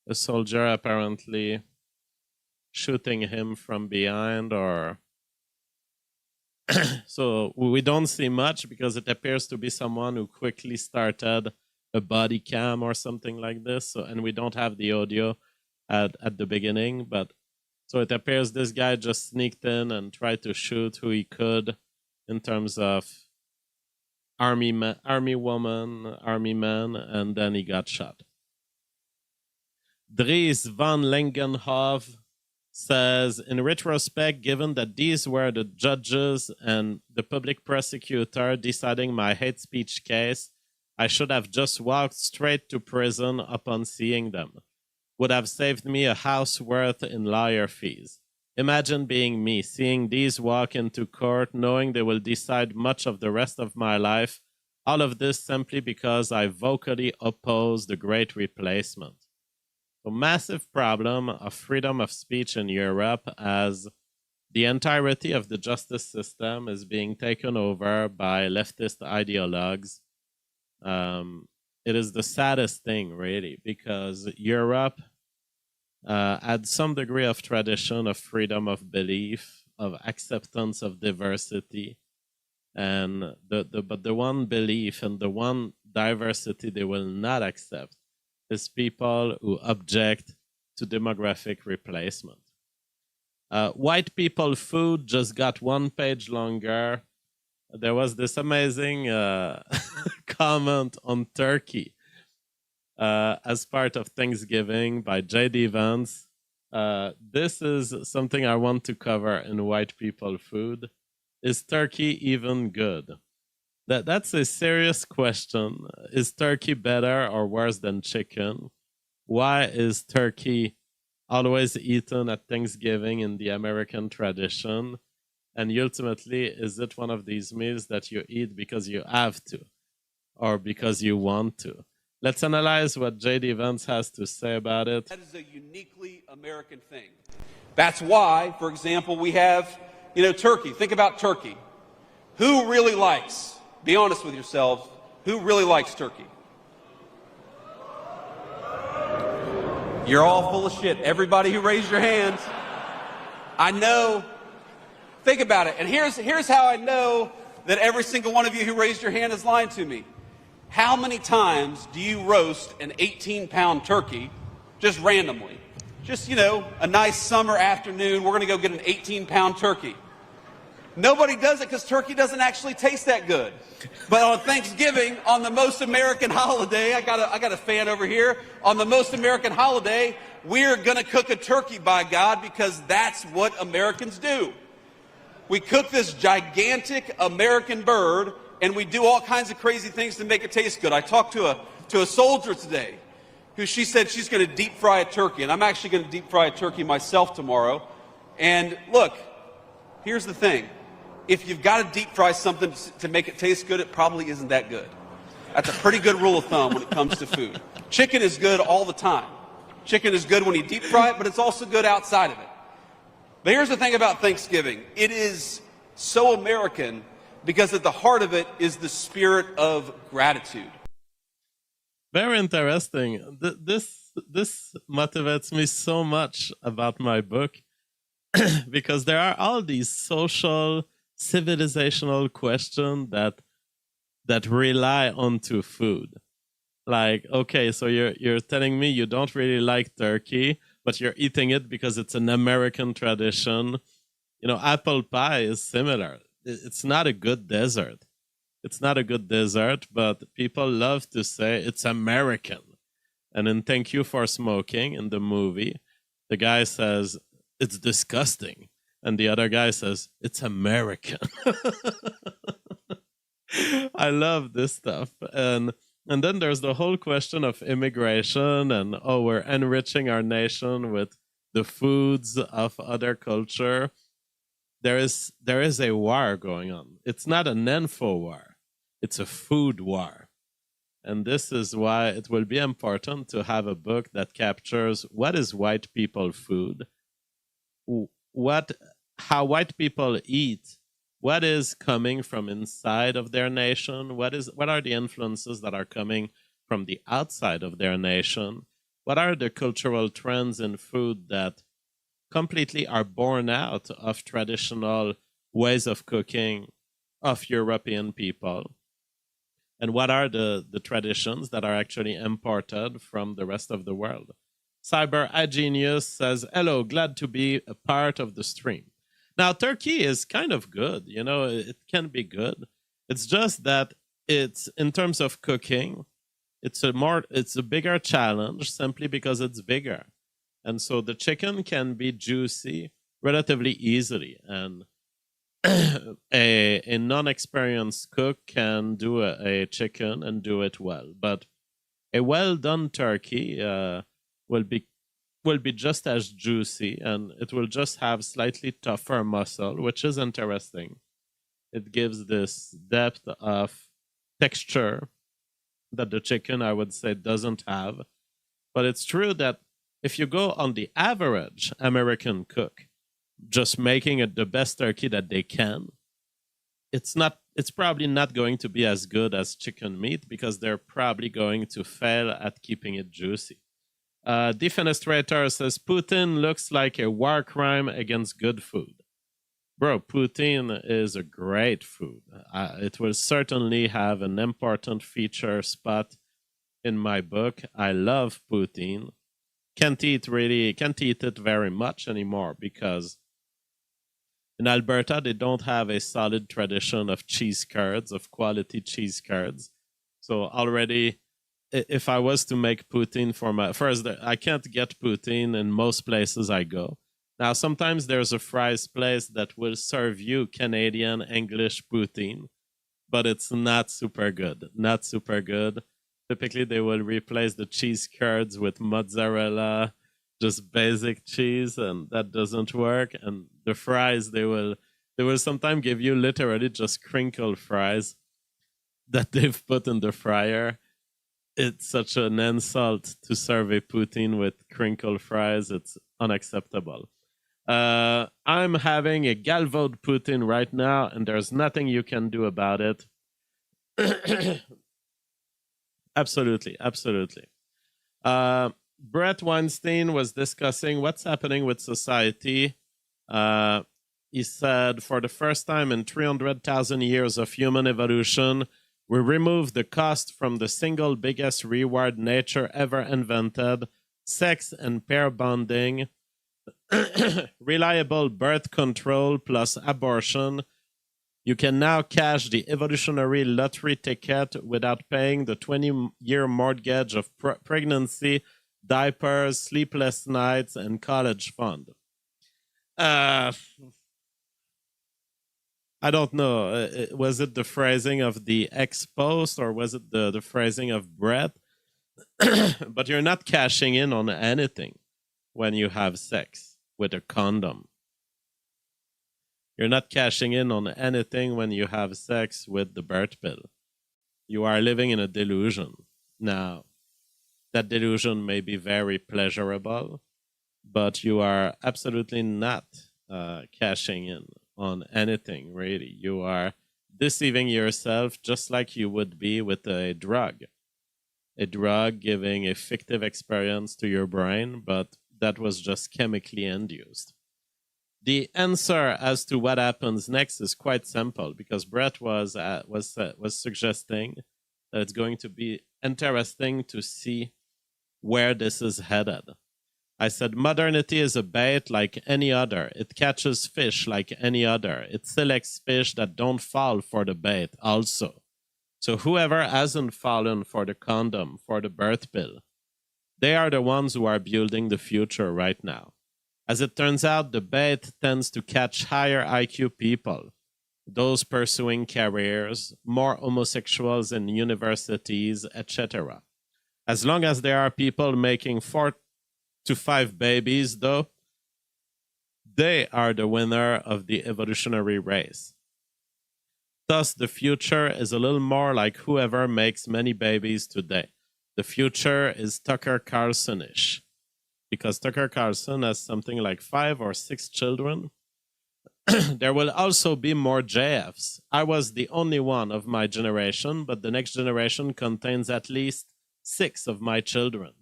a soldier apparently shooting him from behind, or so we don't see much because it appears to be someone who quickly started a body cam or something like this. So, and we don't have the audio at the beginning, but so it appears this guy just sneaked in and tried to shoot who he could in terms of army woman, army man, and then he got shot. Dries van Langenhoven says, in retrospect, given that these were the judges and the public prosecutor deciding my hate speech case, I should have just walked straight to prison upon seeing them. Would have saved me a house worth in lawyer fees. Imagine being me, seeing these walk into court, knowing they will decide much of the rest of my life, all of this simply because I vocally oppose the Great Replacement. A massive problem of freedom of speech in Europe as the entirety of the justice system is being taken over by leftist ideologues. It is the saddest thing, really, because Europe had some degree of tradition of freedom of belief, of acceptance of diversity, and but the one belief and the one diversity they will not accept is people who object to demographic replacement. White people food just got 1 page longer. There was this amazing comment on turkey as part of Thanksgiving by J.D. Vance. This is something I want to cover in White People Food. Is turkey even good? That's a serious question. Is turkey better or worse than chicken? Why is turkey always eaten at Thanksgiving in the American tradition? And ultimately, is it one of these meals that you eat because you have to or because you want to? Let's analyze what J.D. Vance has to say about it. That is a uniquely American thing. That's why, for example, we have, turkey. Think about turkey. Who really likes, be honest with yourselves, who really likes turkey? You're all full of shit. Everybody who raised your hands. I know. Think about it. And here's how I know that every single one of you who raised your hand is lying to me. How many times do you roast an 18-pound turkey just randomly? Just, a nice summer afternoon, we're going to go get an 18-pound turkey. Nobody does it because turkey doesn't actually taste that good. But on Thanksgiving, on the most American holiday, I got a fan over here, on the most American holiday, we're going to cook a turkey, by God, because that's what Americans do. We cook this gigantic American bird, and we do all kinds of crazy things to make it taste good. I talked to a soldier today who she said she's going to deep fry a turkey, and I'm actually going to deep fry a turkey myself tomorrow. And look, here's the thing. If you've got to deep fry something to make it taste good, it probably isn't that good. That's a pretty good rule of thumb when it comes to food. Chicken is good all the time. Chicken is good when you deep fry it, but it's also good outside of it. But here's the thing about Thanksgiving. It is so American because at the heart of it is the spirit of gratitude. Very interesting. This motivates me so much about my book because there are all these social, civilizational questions that rely onto food. Like, okay, so you're telling me you don't really like turkey, but you're eating it because it's an American tradition. Apple pie is similar. It's not a good dessert. It's not a good dessert, but people love to say it's American. And in Thank You for Smoking, in the movie, the guy says, it's disgusting. And the other guy says, it's American. I love this stuff. And then there's the whole question of immigration and, we're enriching our nation with the foods of other culture. There is a war going on. It's not an info war. It's a food war. And this is why it will be important to have a book that captures what is white people food, how white people eat, what is coming from inside of their nation, what are the influences that are coming from the outside of their nation, what are the cultural trends in food that completely are born out of traditional ways of cooking of European people, and what are the traditions that are actually imported from the rest of the world. Cyber Agenius says, hello, glad to be a part of the stream. Now, turkey is kind of good. It can be good. It's just that it's, in terms of cooking, it's a bigger challenge simply because it's bigger. And so the chicken can be juicy relatively easily. And a non-experienced cook can do a chicken and do it well. But a well-done turkey will be just as juicy, and it will just have slightly tougher muscle, which is interesting. It gives this depth of texture that the chicken, I would say, doesn't have. But it's true that if you go on the average American cook, just making it the best turkey that they can, it's probably not going to be as good as chicken meat because they're probably going to fail at keeping it juicy. Defenestrator says, Putin looks like a war crime against good food. Bro, poutine is a great food. It will certainly have an important feature spot in my book. I love poutine. Can't eat it very much anymore because in Alberta, they don't have a solid tradition of cheese curds, of quality cheese curds. So already, if I was to make poutine I can't get poutine in most places I go. Now, sometimes there's a fries place that will serve you Canadian English poutine, but it's not super good. Not super good. Typically, they will replace the cheese curds with mozzarella, just basic cheese, and that doesn't work. And the fries, they will sometimes give you literally just crinkled fries that they've put in the fryer. It's such an insult to serve a poutine with crinkled fries. It's unacceptable. I'm having a Galvode poutine right now, and there's nothing you can do about it. Absolutely. Brett Weinstein was discussing what's happening with society. He said, for the first time in 300,000 years of human evolution, we removed the cost from the single biggest reward nature ever invented, sex and pair bonding, reliable birth control plus abortion. You can now cash the evolutionary lottery ticket without paying the 20-year mortgage of pregnancy, diapers, sleepless nights, and college fund. I don't know. Was it the phrasing of the ex-post or was it the phrasing of Brett? But you're not cashing in on anything when you have sex with a condom. You're not cashing in on anything when you have sex with the birth pill. You are living in a delusion. Now, that delusion may be very pleasurable, but you are absolutely not cashing in on anything, really. You are deceiving yourself just like you would be with a drug. A drug giving a fictive experience to your brain, but that was just chemically induced. The answer as to what happens next is quite simple because Brett was suggesting that it's going to be interesting to see where this is headed. I said modernity is a bait like any other. It catches fish like any other. It selects fish that don't fall for the bait also. So whoever hasn't fallen for the condom, for the birth pill, they are the ones who are building the future right now. As it turns out, the bait tends to catch higher IQ people, those pursuing careers, more homosexuals in universities, etc. As long as there are people making 4 to 5 babies, though, they are the winner of the evolutionary race. Thus, the future is a little more like whoever makes many babies today. The future is Tucker Carlson-ish. Because Tucker Carlson has something like 5 or 6 children. There will also be more JFs. I was the only one of my generation, but the next generation contains at least 6 of my children.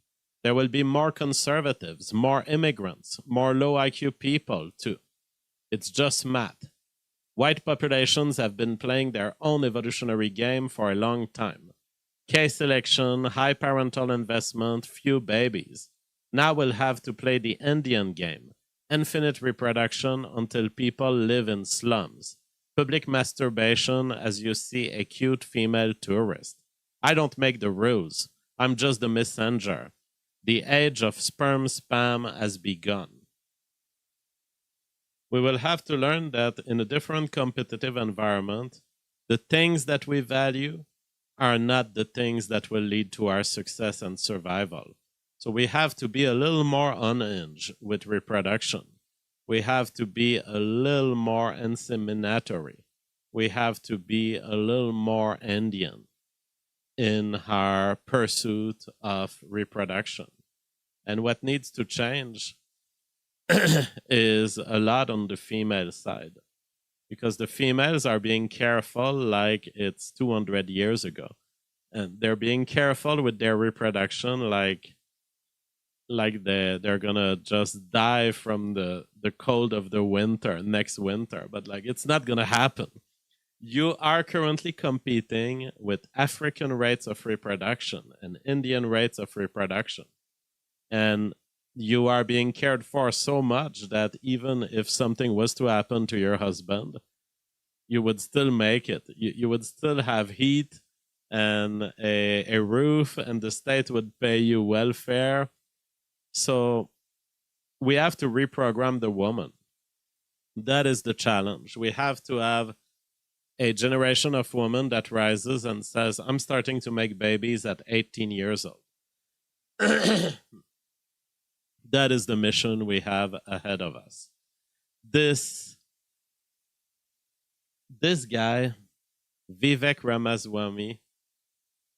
There will be more conservatives, more immigrants, more low IQ people too. It's just math. White populations have been playing their own evolutionary game for a long time. K-selection, high parental investment, few babies. Now we'll have to play the Indian game. infinite reproduction until people live in slums, public masturbation as you see a cute female tourist. I don't make the rules. I'm just the messenger. The age of sperm spam has begun. We will have to learn that in a different competitive environment, the things that we value are not the things that will lead to our success and survival. So we have to be a little more unhinged with reproduction. We have to be a little more inseminatory. We have to be a little more Indian in our pursuit of reproduction. And what needs to change is a lot on the female side, because the females are being careful like it's 200 years ago. And they're being careful with their reproduction like they're gonna just die from the cold of the winter next winter. But like, it's not gonna happen. You are currently competing with African rates of reproduction and Indian rates of reproduction. And you are being cared for so much that even if something was to happen to your husband, you would still make it. You would still have heat and a roof, and the state would pay you welfare. So we have to reprogram the woman. That is the challenge. We have to have a generation of women that rises and says, I'm starting to make babies at 18 years old. That is the mission we have ahead of us. This guy, Vivek Ramaswamy,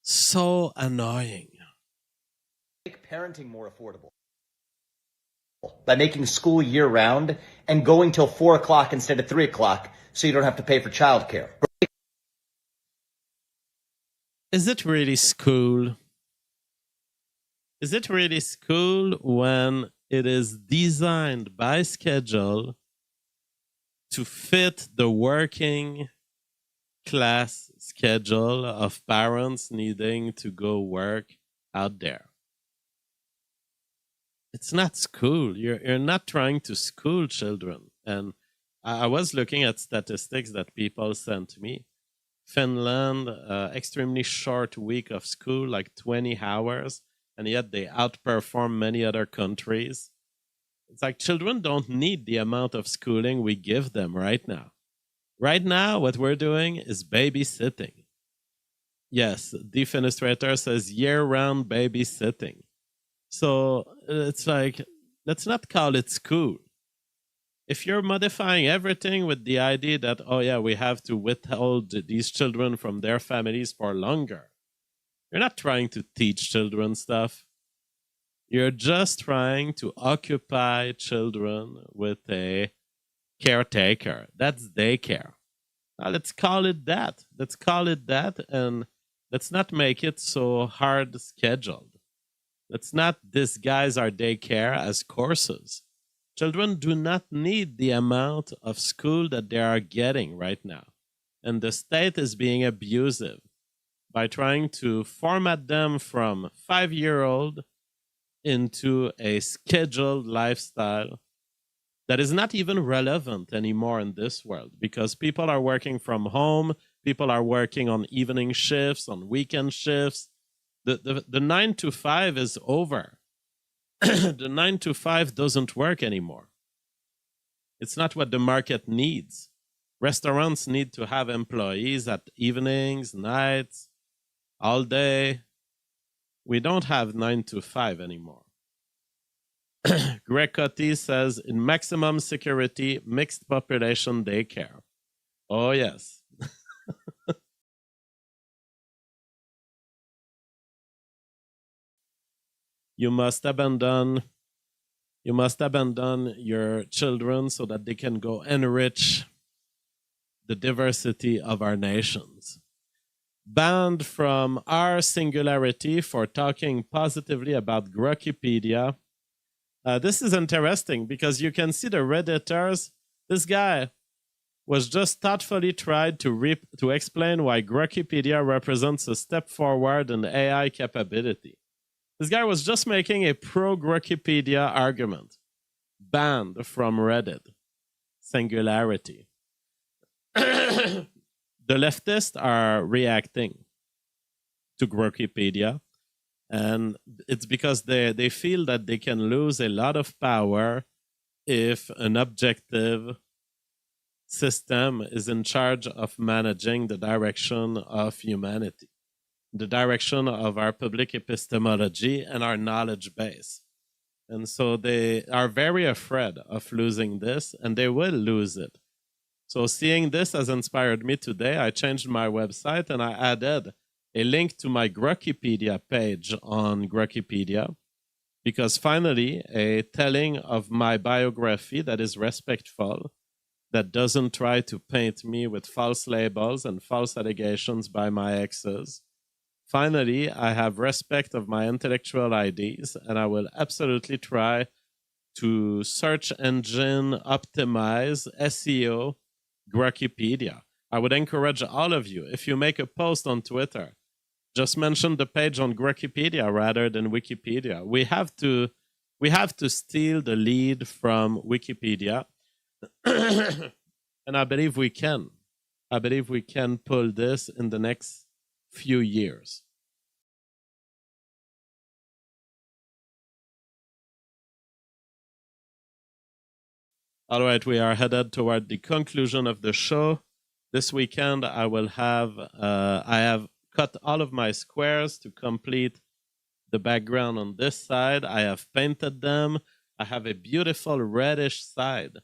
so annoying. Make parenting more affordable by making school year-round and going till 4 o'clock instead of 3 o'clock so you don't have to pay for childcare. Is it really school? Is it really school when it is designed by schedule to fit the working class schedule of parents needing to go work out there? It's not school. You're not trying to school children. And I was looking at statistics that people sent me. Finland, extremely short week of school, like 20 hours, and yet they outperform many other countries. It's like children don't need the amount of schooling we give them right now. Right now, what we're doing is babysitting. Yes, Defenestrator says year-round babysitting. So it's like, let's not call it school. If you're modifying everything with the idea that, oh yeah, we have to withhold these children from their families for longer, you're not trying to teach children stuff. You're just trying to occupy children with a caretaker. That's daycare. Now, let's call it that. Let's call it that, and let's not make it so hard scheduled. Let's not disguise our daycare as courses. Children do not need the amount of school that they are getting right now. And the state is being abusive by trying to format them from 5-year-old into a scheduled lifestyle that is not even relevant anymore in this world, because people are working from home, people are working on evening shifts, on weekend shifts. The 9 to 5 is over. The 9 to 5 doesn't work anymore. It's not what the market needs. Restaurants need to have employees at evenings, nights, all day. We don't have 9 to 5 anymore. Greg Coty says, in maximum security, mixed population daycare. Oh, yes. You must abandon your children so that they can go enrich the diversity of our nations. Banned from our singularity for talking positively about Gariépy. This is interesting because you can see the Redditors. This guy was just thoughtfully tried to explain why Gariépy represents a step forward in AI capability. This guy was just making a pro-Gariépy argument. banned from Reddit. Singularity. The leftists are reacting to Wikipedia, and it's because they feel that they can lose a lot of power if an objective system is in charge of managing the direction of humanity, the direction of our public epistemology and our knowledge base. And so they are very afraid of losing this, and they will lose it. So seeing this has inspired me today. I changed my website and I added a link to my Wikipedia page on Wikipedia, because finally a telling of my biography that is respectful, that doesn't try to paint me with false labels and false allegations by my exes. Finally, I have respect of my intellectual ideas, and I will absolutely try to search engine optimize SEO Wikipedia. I would encourage all of you, if you make a post on Twitter, just mention the page on Wikipedia rather than Wikipedia. We have to steal the lead from Wikipedia. And I believe we can. I believe we can pull this in the next few years. All right, we are headed toward the conclusion of the show. This weekend, I have cut all of my squares to complete the background on this side. I have painted them. I have a beautiful reddish side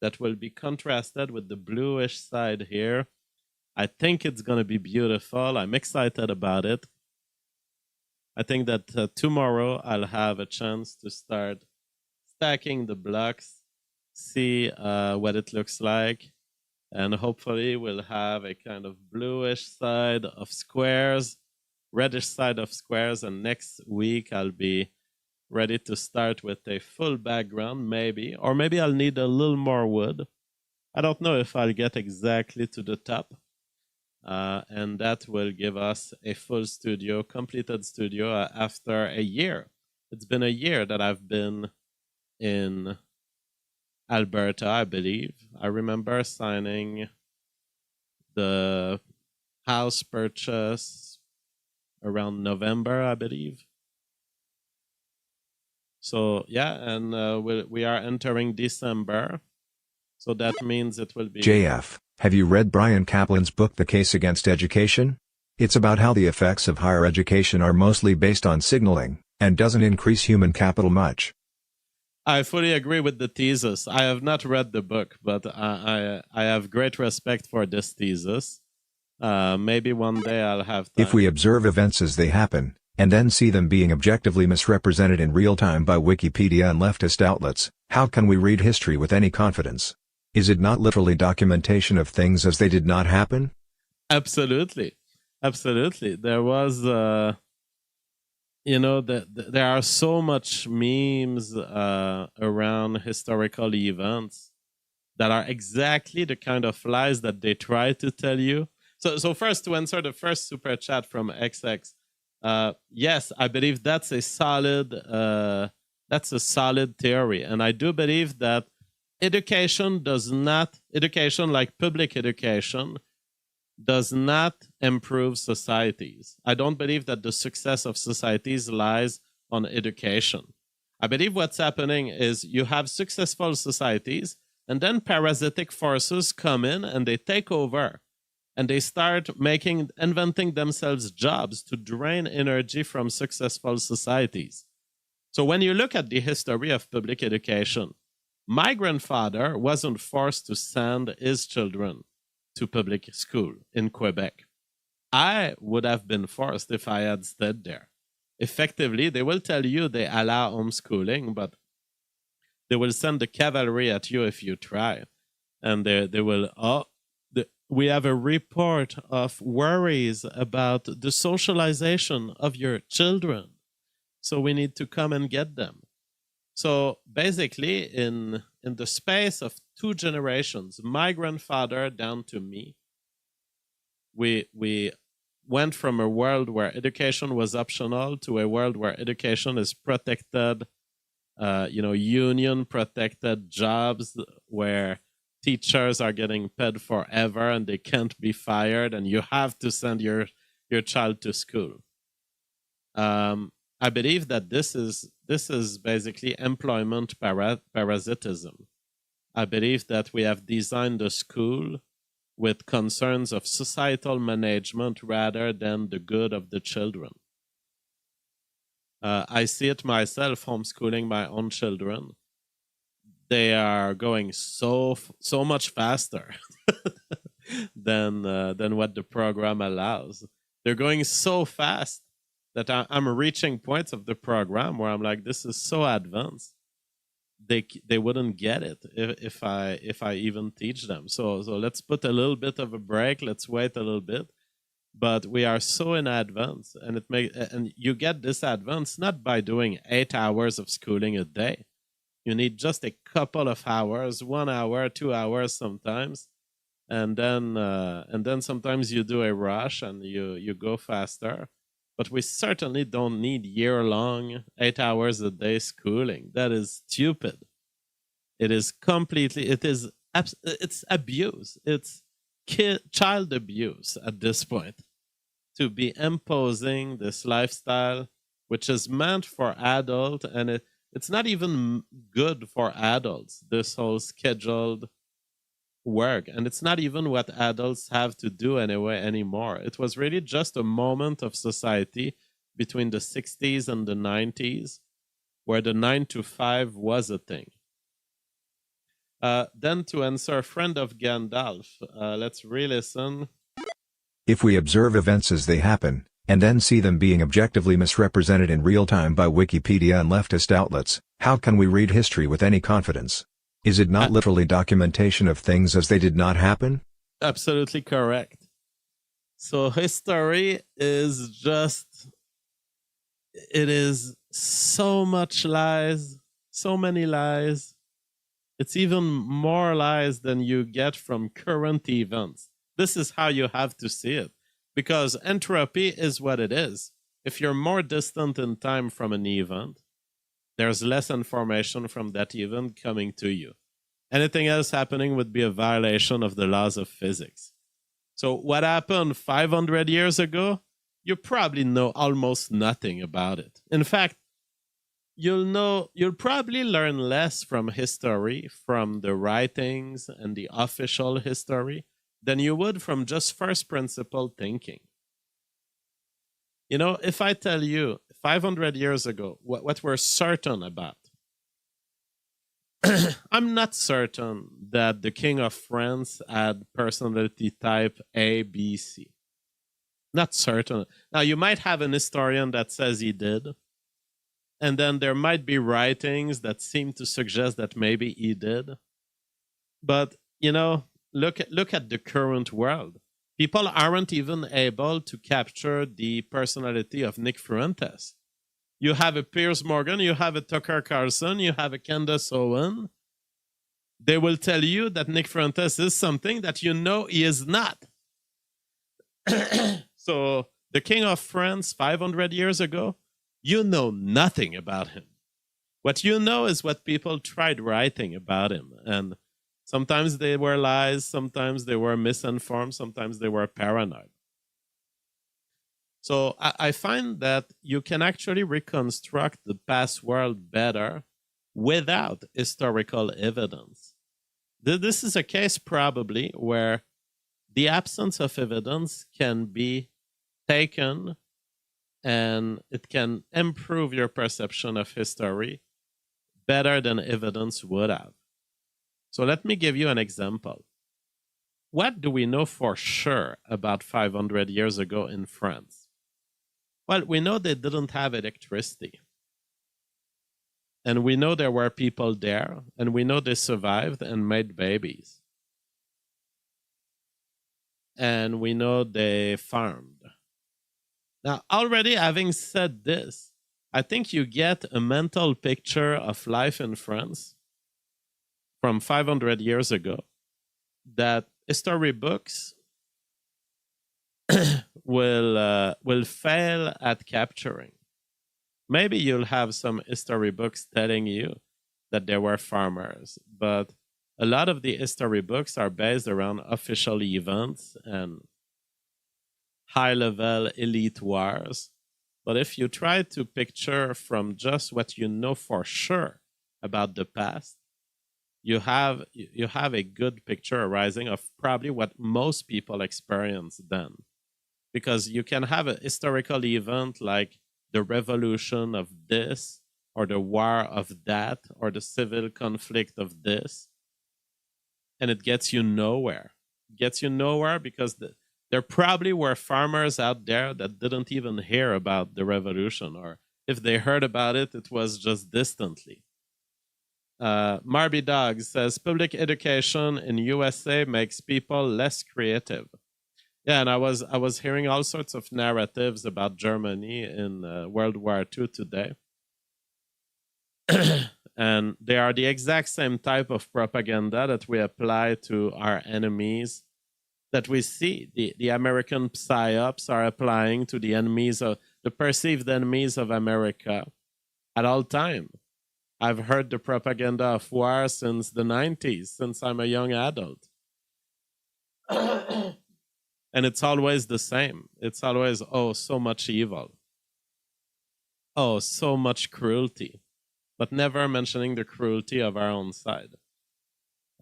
that will be contrasted with the bluish side here. I think it's going to be beautiful. I'm excited about it. I think that tomorrow I'll have a chance to start stacking the blocks, see what it looks like, and hopefully we'll have a kind of bluish side of squares, reddish side of squares, and next week I'll be ready to start with a full background, maybe, or maybe I'll need a little more wood. I don't know if I'll get exactly to the top, and that will give us a full studio, completed studio after a year. It's been a year that I've been in Alberta, I believe. I remember signing the house purchase around November, I believe. So yeah, and we are entering December. So that means it will be... JF, have you read Brian Kaplan's book The Case Against Education? It's about how the effects of higher education are mostly based on signaling, and doesn't increase human capital much. I fully agree with the thesis. I have not read the book, but I have great respect for this thesis. Maybe one day I'll have time. If we observe events as they happen, and then see them being objectively misrepresented in real time by Wikipedia and leftist outlets, how can we read history with any confidence? Is it not literally documentation of things as they did not happen? Absolutely. Absolutely. There was... there are so much memes around historical events that are exactly the kind of lies that they try to tell you. So first, to answer the first super chat from XX, yes, I believe that's a solid theory, and I do believe that education like public education, does not improve societies. I don't believe that the success of societies lies on education. I believe what's happening is you have successful societies, and then parasitic forces come in and they take over, and they start inventing themselves jobs to drain energy from successful societies. So when you look at the history of public education, my grandfather wasn't forced to send his children to public school in Quebec. I would have been forced if I had stayed there. Effectively, they will tell you they allow homeschooling, but they will send the cavalry at you if you try. And they will, we have a report of worries about the socialization of your children, so we need to come and get them. So basically, in the space of 2 generations, my grandfather down to me, we went from a world where education was optional to a world where education is protected union protected jobs where teachers are getting paid forever and they can't be fired, and you have to send your child to school. I believe that this is basically employment parasitism. I believe that we have designed a school with concerns of societal management rather than the good of the children. I see it myself homeschooling my own children. They are going so much faster than what the program allows. They're going so fast that I'm reaching points of the program where I'm like, this is so advanced. They wouldn't get it if I even teach them. So let's put a little bit of a break. Let's wait a little bit. But we are so in advance, and and you get this advance not by doing 8 hours of schooling a day. You need just a couple of hours, 1 hour, 2 hours sometimes, and then sometimes you do a rush and you go faster. But we certainly don't need year-long 8 hours a day schooling. That is stupid. It is it's abuse. It's child abuse at this point, to be imposing this lifestyle, which is meant for adults, and it's not even good for adults, this whole scheduled work. And it's not even what adults have to do anymore. It was really just a moment of society between the 60s and the 90s where the 9 to 5 was a thing. Then to answer friend of Gandalf, let's re-listen. If we observe events as they happen, and then see them being objectively misrepresented in real time by Wikipedia and leftist outlets, how can we read history with any confidence? Is it not literally documentation of things as they did not happen? Absolutely correct. So history is just, it is so much lies, so many lies. It's even more lies than you get from current events. This is how you have to see it, because entropy is what it is. If you're more distant in time from an event, there's less information from that event coming to you. Anything else happening would be a violation of the laws of physics. So what happened 500 years ago, you probably know almost nothing about it. In fact, you'll probably learn less from history, from the writings and the official history, than you would from just first principle thinking. If I tell you 500 years ago what we're certain about, I'm not certain that the King of France had personality type A, B, C. Not certain. Now, you might have an historian that says he did, and then there might be writings that seem to suggest that maybe he did. But, look at the current world. People aren't even able to capture the personality of Nick Fuentes. You have a Piers Morgan, you have a Tucker Carlson, you have a Candace Owen. They will tell you that Nick Fuentes is something that he is not. So the King of France 500 years ago, you know nothing about him. What you know is what people tried writing about him. And sometimes they were lies, sometimes they were misinformed, sometimes they were paranoid. So I find that you can actually reconstruct the past world better without historical evidence. This is a case probably where the absence of evidence can be taken and it can improve your perception of history better than evidence would have. So let me give you an example. What do we know for sure about 500 years ago in France? Well, we know they didn't have electricity. And we know there were people there, and we know they survived and made babies. And we know they farmed. Now, already having said this, I think you get a mental picture of life in France from 500 years ago that history books will fail at capturing. maybe you'll have some history books telling you that there were farmers, but a lot of the history books are based around official events and high-level elite wars. But if you try to picture from just what you know for sure about the past, you have a good picture arising of probably what most people experienced then. Because you can have a historical event like the revolution of this, or the war of that, or the civil conflict of this, and it gets you nowhere. It gets you nowhere because there probably were farmers out there that didn't even hear about the revolution, or if they heard about it, it was just distantly. Marby Dog says, public education in USA makes people less creative. Yeah, and I was hearing all sorts of narratives about Germany in World War II today. And they are the exact same type of propaganda that we apply to our enemies, that we see the American psyops are applying to the enemies of the perceived enemies of America at all time. I've heard the propaganda of war since the 90s, since I'm a young adult. And it's always the same. It's always, oh, so much evil. Oh, so much cruelty. But never mentioning the cruelty of our own side.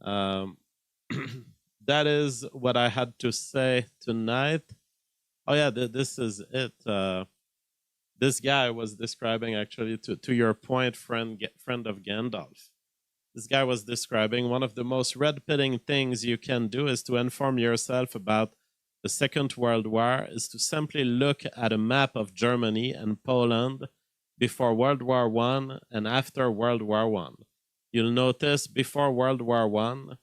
That is what I had to say tonight. Oh yeah, this is it. This guy was describing, actually, to your point, friend of Gandalf. This guy was describing one of the most red-pilling things you can do is to inform yourself about the Second World War, is to simply look at a map of Germany and Poland before World War I and after World War I. You'll notice before World War I,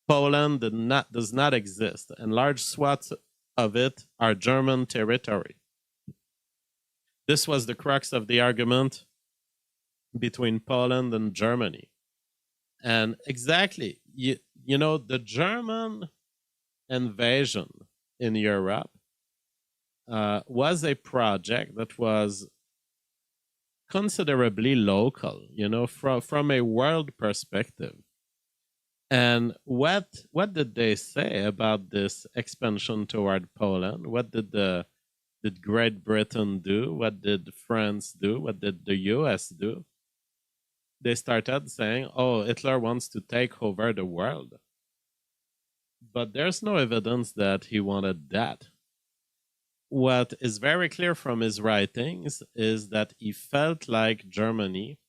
Poland does not exist, and large swaths of it are German territory. This was the crux of the argument between Poland and Germany. And exactly, you know, the German invasion in Europe was a project that was considerably local, you know, from a world perspective. And what did they say about this expansion toward Poland? What did Great Britain do? What did France do? What did the US do? They started saying, oh, Hitler wants to take over the world. But there's no evidence that he wanted that. What is very clear from his writings is that he felt like Germany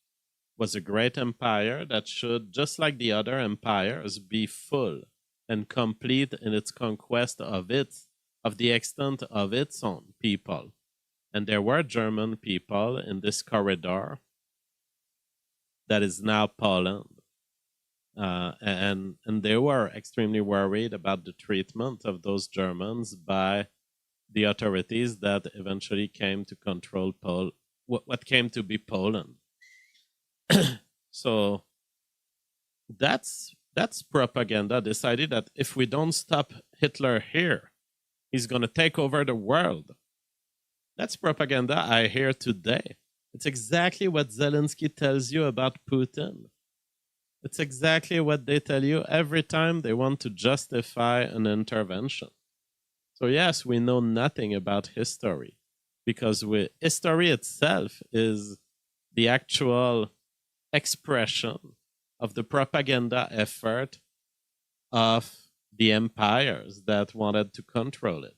was a great empire that should, just like the other empires, be full and complete in its conquest of the extent of its own people. And there were German people in this corridor that is now Poland. And they were extremely worried about the treatment of those Germans by the authorities that eventually came to control what came to be Poland. So that's propaganda, decided that if we don't stop Hitler here, he's going to take over the world. That's propaganda I hear today. It's exactly what Zelensky tells you about Putin. It's exactly what they tell you every time they want to justify an intervention. So yes, we know nothing about history, because history itself is the actual expression of the propaganda effort of the empires that wanted to control it.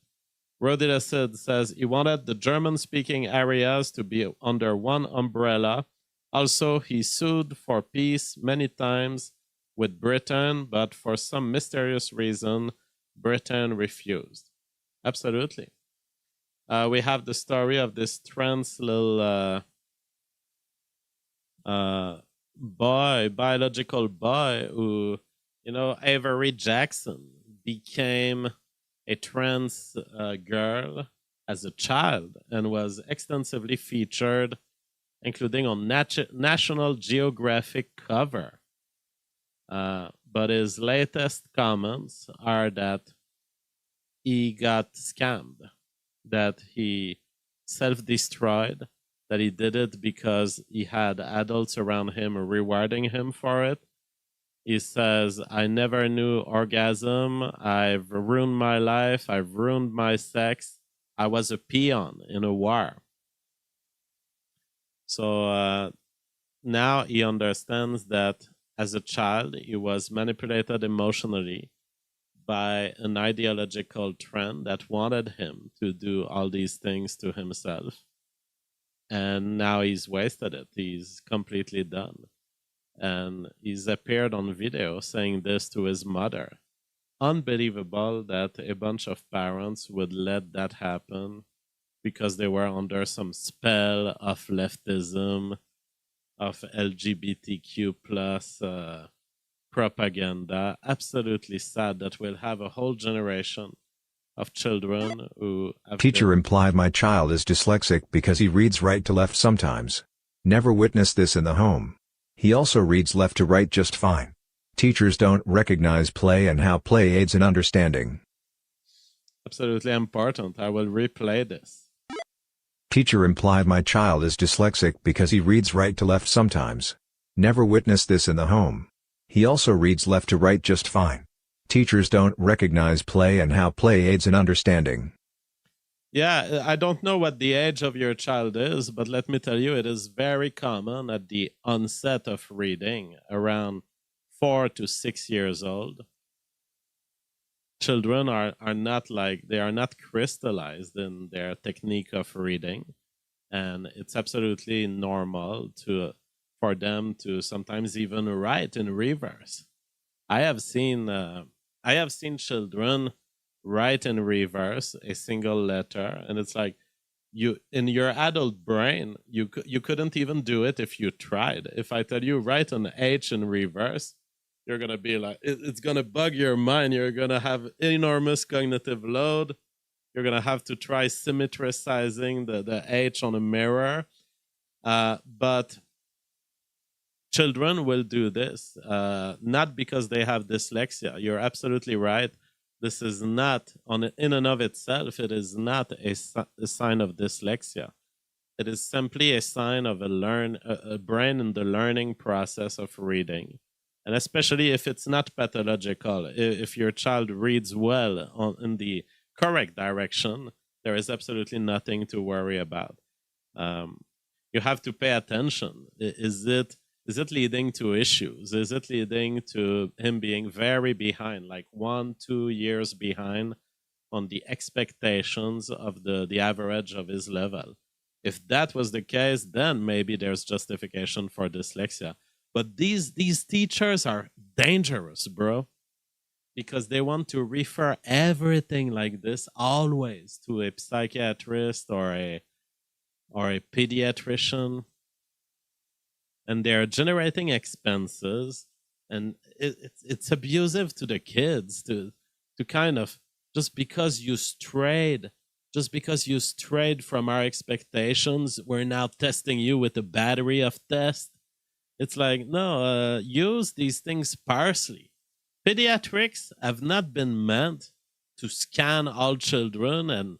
Rodida says he wanted the German-speaking areas to be under one umbrella. Also, he sued for peace many times with Britain, but for some mysterious reason, Britain refused. Absolutely. We have the story of this trans little biological boy who, you know, Avery Jackson became a trans girl as a child and was extensively featured, including on National Geographic cover. But his latest comments are that he got scammed, that he self-destroyed, that he did it because he had adults around him rewarding him for it. He says, I never knew orgasm. I've ruined my life. I've ruined my sex. I was a peon in a war. So now he understands that as a child, he was manipulated emotionally by an ideological trend that wanted him to do all these things to himself. And now he's wasted it. He's completely done. And he's appeared on video saying this to his mother. Unbelievable that a bunch of parents would let that happen because they were under some spell of leftism, of LGBTQ plus propaganda. Absolutely sad that we'll have a whole generation of children who have Teacher implied my child is dyslexic because he reads right to left sometimes. Never witnessed this in the home. He also reads left to right just fine. Teachers don't recognize play and how play aids in understanding. Absolutely important. I will replay this. Teacher implied my child is dyslexic because he reads right to left sometimes. Never witnessed this in the home. He also reads left to right just fine. Teachers don't recognize play and how play aids in understanding. Yeah, I don't know what the age of your child is, but let me tell you, it is very common at the onset of reading, around 4 to 6 years old. Children are not they are not crystallized in their technique of reading. And it's absolutely normal for them to sometimes even write in reverse. I have seen children write in reverse a single letter, and it's like you in your adult brain you couldn't even do it if you tried. If I tell you write an H in reverse, you're gonna be like, it's gonna bug your mind. You're gonna have enormous cognitive load. You're gonna have to try symmetricizing the H on a mirror, but children will do this, not because they have dyslexia. You're absolutely right. This is not, in and of itself, it is not a sign of dyslexia. It is simply a sign of a brain in the learning process of reading. And especially if it's not pathological, if your child reads well in the correct direction, there is absolutely nothing to worry about. You have to pay attention. Is it leading to issues? Is it leading to him being very behind, like 1-2 years behind on the expectations of the average of his level? If that was the case, then maybe there's justification for dyslexia. But these teachers are dangerous, bro, because they want to refer everything like this always to a psychiatrist or a pediatrician. And they're generating expenses, and it's abusive to the kids to kind of, just because you strayed from our expectations, we're now testing you with a battery of tests. It's like, no, use these things sparsely. Pediatrics have not been meant to scan all children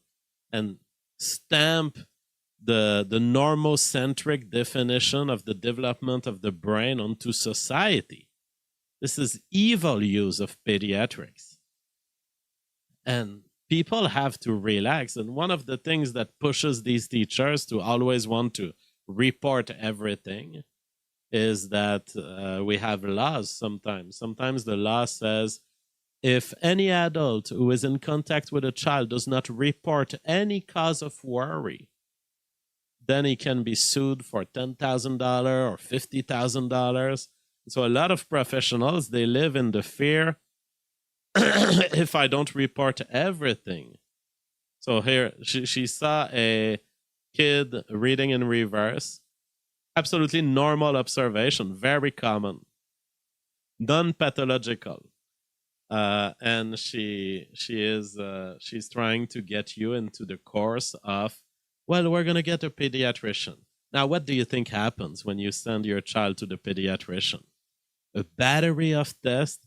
and stamp the normocentric definition of the development of the brain onto society. This is evil use of pediatrics. And people have to relax. And one of the things that pushes these teachers to always want to report everything is that we have laws sometimes. Sometimes the law says, if any adult who is in contact with a child does not report any cause of worry, then he can be sued for $10,000 or $50,000. So a lot of professionals, they live in the fear, if I don't report everything. So here, she saw a kid reading in reverse. Absolutely normal observation, very common, non-pathological. And she's trying to get you into the course of, well, we're going to get a pediatrician. Now, what do you think happens when you send your child to the pediatrician? A battery of tests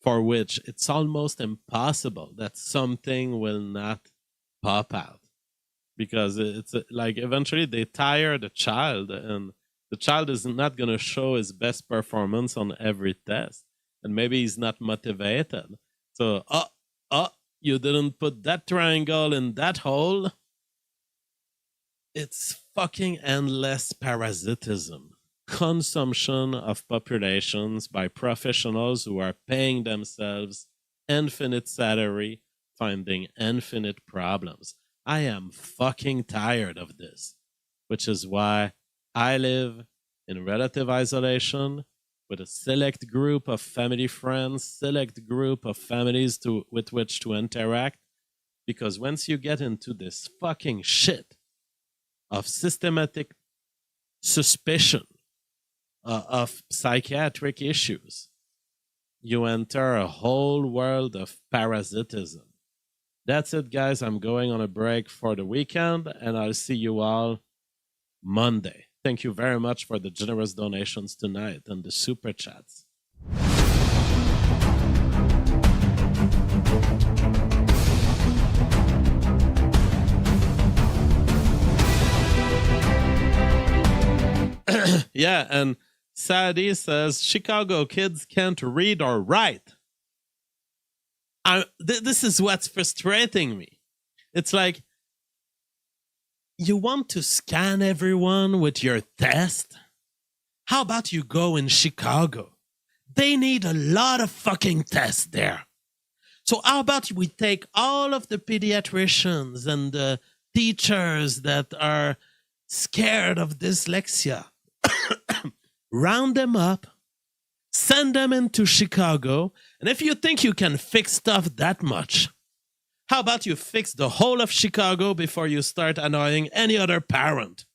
for which it's almost impossible that something will not pop out. because it's like eventually they tire the child, and the child is not going to show his best performance on every test, and maybe he's not motivated. So, you didn't put that triangle in that hole. It's fucking endless parasitism. Consumption of populations by professionals who are paying themselves infinite salary, finding infinite problems. I am fucking tired of this, which is why I live in relative isolation with a select group of family friends, select group of families with which to interact. Because once you get into this fucking shit of systematic suspicion of psychiatric issues, you enter a whole world of parasitism. That's it, guys. I'm going on a break for the weekend, and I'll see you all Monday. Thank you very much for the generous donations tonight and the super chats. Yeah, and Sadie says Chicago kids can't read or write. This is what's frustrating me. It's like, you want to scan everyone with your test? How about you go in Chicago? They need a lot of fucking tests there. So how about we take all of the pediatricians and the teachers that are scared of dyslexia, round them up, send them into Chicago, and if you think you can fix stuff that much, how about you fix the whole of Chicago before you start annoying any other parent?